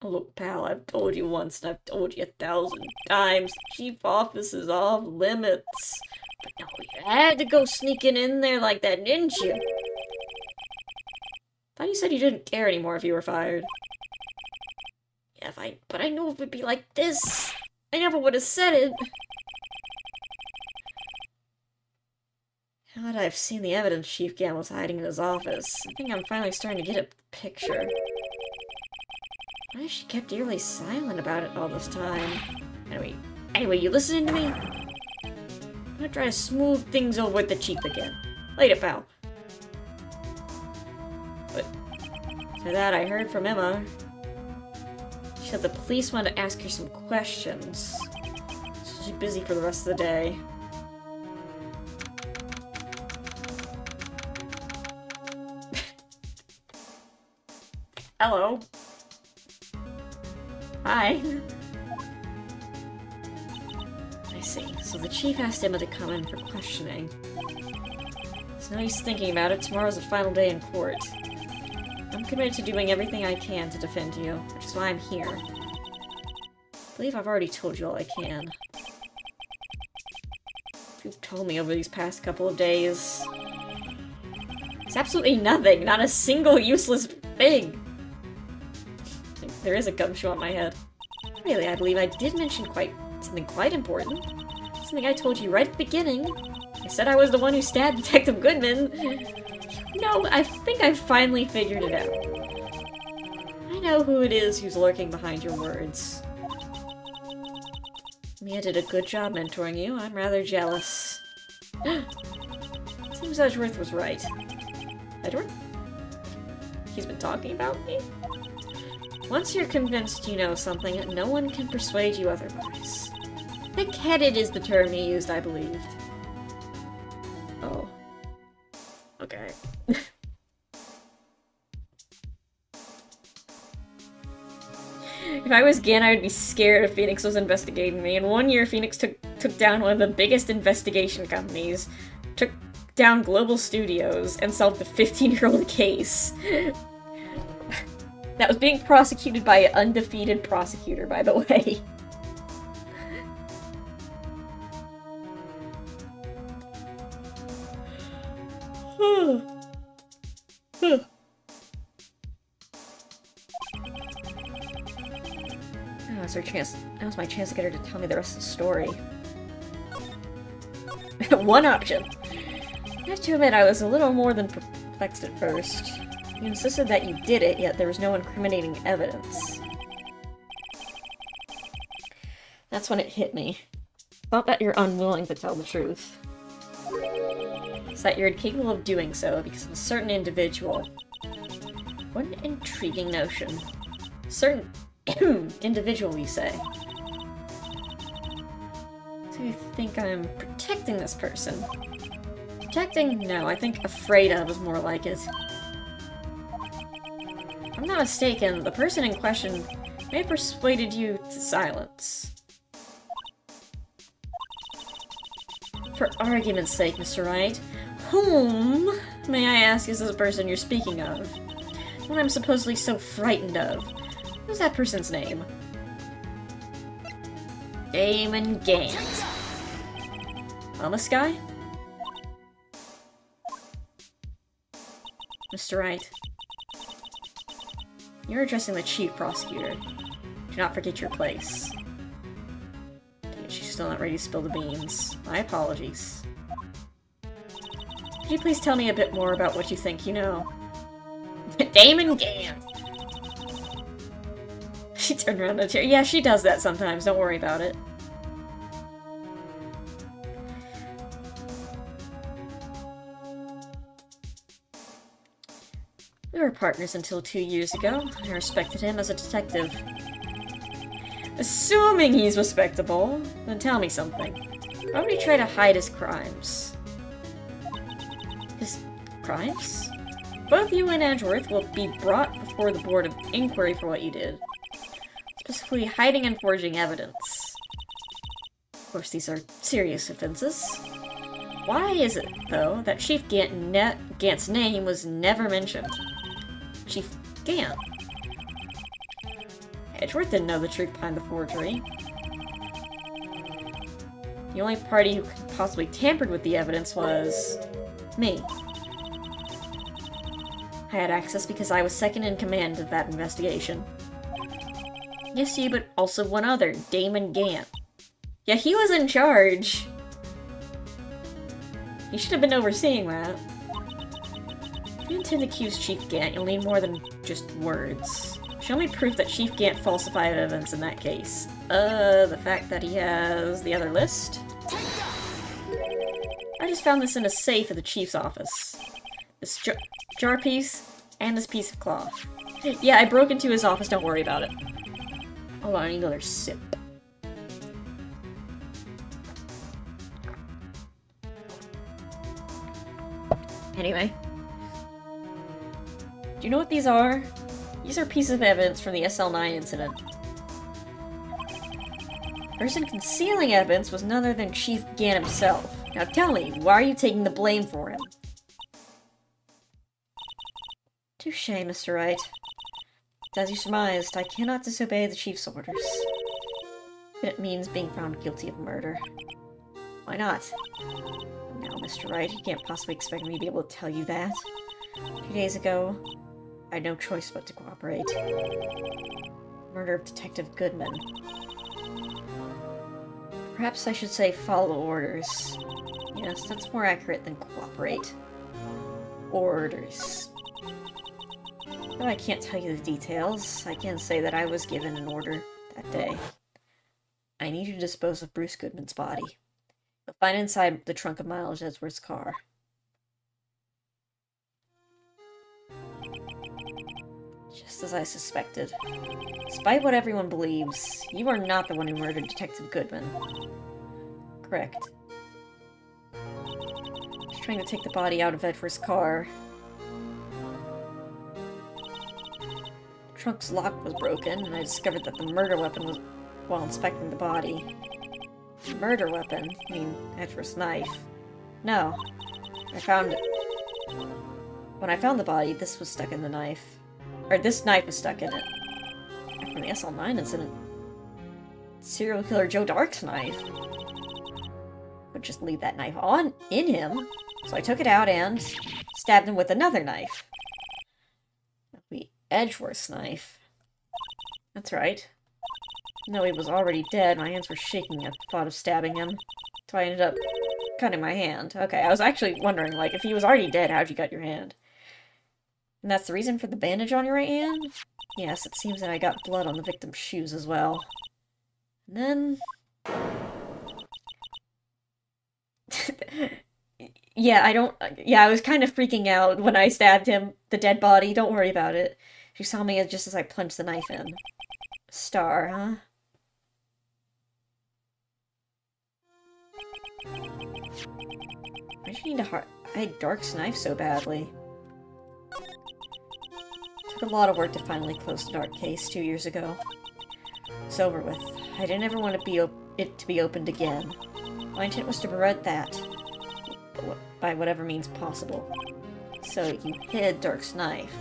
Oh, look, pal, I've told you once and I've told you 1,000 times. Chief office is off limits. But no, you had to go sneaking in there like that, didn't you? Thought you said you didn't care anymore if you were fired. Yeah, but I knew it would be like this. I never would have said it. Now that I've seen the evidence Chief Gamble's hiding in his office, I think I'm finally starting to get a picture. Why has she kept eerily silent about it all this time? Anyway, you listening to me? I'm gonna try to smooth things over with the Chief again. Later, pal. But after that, I heard from Emma. She said the police wanted to ask her some questions. So she's busy for the rest of the day. Hello. Hi. I see. So the Chief asked Emma to come in for questioning. There's no use thinking about it. Tomorrow's the final day in court. I'm committed to doing everything I can to defend you, which is why I'm here. I believe I've already told you all I can. You've told me over these past couple of days. It's absolutely nothing. Not a single useless thing. There is a gumshoe on my head. Really, I believe I did mention something quite important. Something I told you right at the beginning. I said I was the one who stabbed Detective Goodman. No, I think I've finally figured it out. I know who it is who's lurking behind your words. Mia did a good job mentoring you. I'm rather jealous. Seems Edgeworth was right. Edgeworth? He's been talking about me? Once you're convinced you know something, no one can persuade you otherwise. Thick-headed is the term he used, I believed. Oh. Okay. If I was Gin, I would be scared if Phoenix was investigating me. In 1 year, Phoenix took down one of the biggest investigation companies, took down Global Studios, and solved a 15-year-old case. That was being prosecuted by an undefeated prosecutor, by the way. That was my chance to get her to tell me the rest of the story. One option. I have to admit, I was a little more than perplexed at first. You insisted that you did it, yet there was no incriminating evidence. That's when it hit me. Not that you're unwilling to tell the truth. It's that you're incapable of doing so because of a certain individual. What an intriguing notion. Certain individual, you say. So you think I'm protecting this person? Protecting? No, I think afraid of is more like it. If I'm not mistaken, the person in question may have persuaded you to silence. For argument's sake, Mr. Wright, whom, may I ask, is the person you're speaking of? What I'm supposedly so frightened of. What's that person's name? Damon Gant. This guy? Mr. Wright. You're addressing the chief prosecutor. Do not forget your place. She's still not ready to spill the beans. My apologies. Could you please tell me a bit more about what you think you know? Damon Gant! She turned around in a chair. Yeah, she does that sometimes. Don't worry about it. We were partners until 2 years ago. I respected him as a detective. Assuming he's respectable, then tell me something. Why would he try to hide his crimes? His crimes? Both you and Edgeworth will be brought before the Board of Inquiry for what you did. Specifically, hiding and forging evidence. Of course, these are serious offenses. Why is it, though, that Chief Gant's name was never mentioned? Chief Gant. Edgeworth didn't know the truth behind the forgery. The only party who could possibly tampered with the evidence was me. I had access because I was second in command of that investigation. Yes, you, but also one other, Damon Gant. Yeah, he was in charge. He should have been overseeing that. If you intend to accuse Chief Gant, you'll need more than just words. Show me proof that Chief Gant falsified evidence in that case. The fact that he has the other list? I just found this in a safe at the Chief's office. This jar piece, and this piece of cloth. Yeah, I broke into his office, don't worry about it. Hold on, I need another sip. Anyway. Do you know what these are? These are pieces of evidence from the SL9 incident. The person concealing evidence was none other than Chief Gant himself. Now tell me, why are you taking the blame for him? Touché, Mr. Wright. As you surmised, I cannot disobey the Chief's orders. It means being found guilty of murder. Why not? No, Mr. Wright, you can't possibly expect me to be able to tell you that. 2 days ago, I had no choice but to cooperate. Murder of Detective Goodman. Perhaps I should say follow orders. Yes, that's more accurate than cooperate. Orders. Though I can't tell you the details, I can say that I was given an order that day. I need you to dispose of Bruce Goodman's body. You'll find it inside the trunk of Miles Edgeworth's car. Just as I suspected. Despite what everyone believes, you are not the one who murdered Detective Goodman. Correct. He's trying to take the body out of Edgeworth's car. The trunk's lock was broken, and I discovered that the murder weapon was while inspecting the body. Murder weapon? I mean, Edgeworth's knife. No. I found it. When I found the body, this was stuck in the knife. Or this knife was stuck in it. From the SL9 incident. Serial killer Joe Dark's knife. Would just leave that knife in him. So I took it out and stabbed him with another knife. That'd be Edgeworth's knife. That's right. No, he was already dead. My hands were shaking at the thought of stabbing him. So I ended up cutting my hand. Okay, I was actually wondering, like, if he was already dead, how'd you cut your hand? And that's the reason for the bandage on your right hand? Yes, it seems that I got blood on the victim's shoes as well. And then... yeah, I was kind of freaking out when I stabbed him, the dead body. Don't worry about it. She saw me just as I plunged the knife in. Star, huh? Why do you need to I hate Dark's knife so badly. Took a lot of work to finally close the Dark case 2 years ago. It's over with. I didn't ever want it to be opened again. My intent was to prevent that. By whatever means possible. So you hid Dark's knife.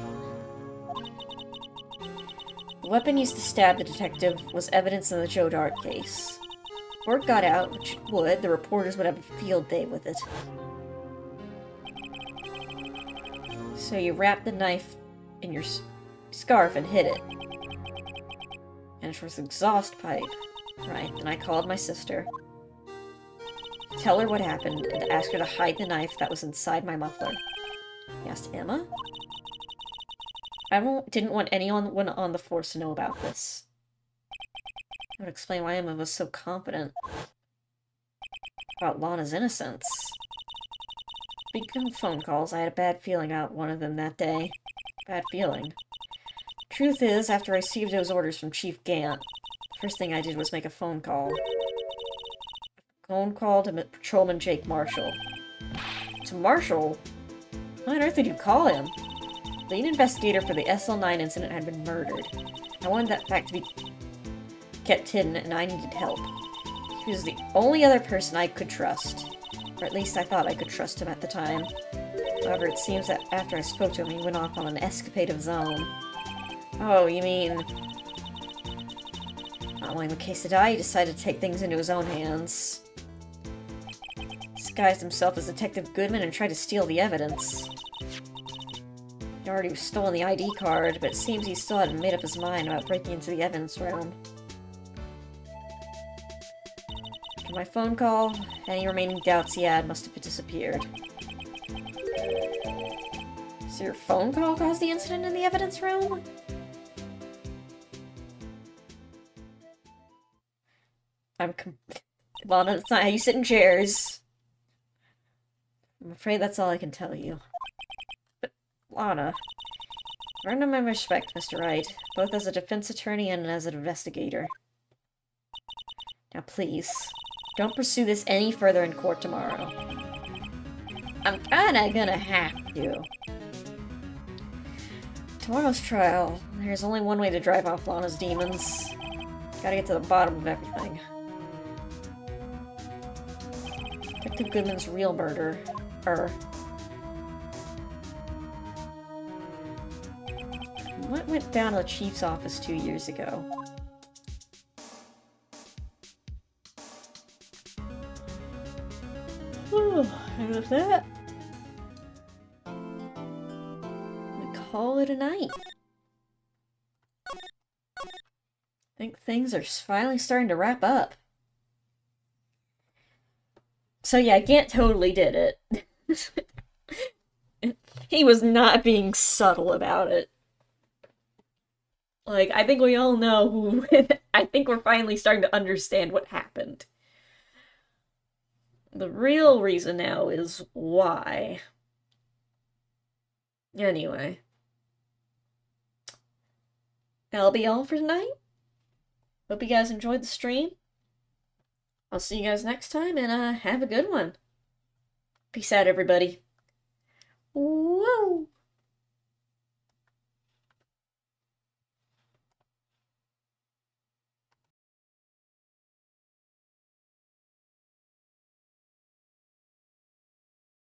The weapon used to stab the detective was evidence in the Joe Dart case. Word got out, which it would, the reporters would have a field day with it. So you wrapped the knife in your scarf and hid it. And it was an exhaust pipe. Right, then I called my sister. Tell her what happened, and to ask her to hide the knife that was inside my muffler. He asked Emma? I didn't want anyone on the force to know about this. That would explain why Emma was so confident about Lana's innocence. Speaking of phone calls, I had a bad feeling about one of them that day. Bad feeling. Truth is, after I received those orders from Chief Gant, the first thing I did was make a phone call. Phone call to Patrolman Jake Marshall. To Marshall? Why on earth did you call him? The lead investigator for the SL9 incident had been murdered. I wanted that fact to be kept hidden, and I needed help. He was the only other person I could trust. Or at least I thought I could trust him at the time. However, it seems that after I spoke to him, he went off on an escapade of his own. Oh, you mean... Not wanting the case to die, he decided to take things into his own hands. Disguised himself as Detective Goodman and tried to steal the evidence. He already stolen the ID card, but it seems he still hadn't made up his mind about breaking into the evidence room. After my phone call, any remaining doubts he had must have disappeared. So your phone call caused the incident in the evidence room? Lana, that's not how you sit in chairs. I'm afraid that's all I can tell you. But, Lana, earn my respect, Mr. Wright, both as a defense attorney and as an investigator. Now please, don't pursue this any further in court tomorrow. I'm kinda gonna have to. Tomorrow's trial, there's only one way to drive off Lana's demons. Gotta get to the bottom of everything. Detective Goodman's real murder. What went down to the chief's office 2 years ago? And with that, we call it a night. I think things are finally starting to wrap up. So yeah, Gant totally did it. He was not being subtle about it. Like, I think we all know who... I think we're finally starting to understand what happened. The real reason now is why. Anyway. That'll be all for tonight. Hope you guys enjoyed the stream. I'll see you guys next time, and have a good one. Peace out, everybody. Ooh.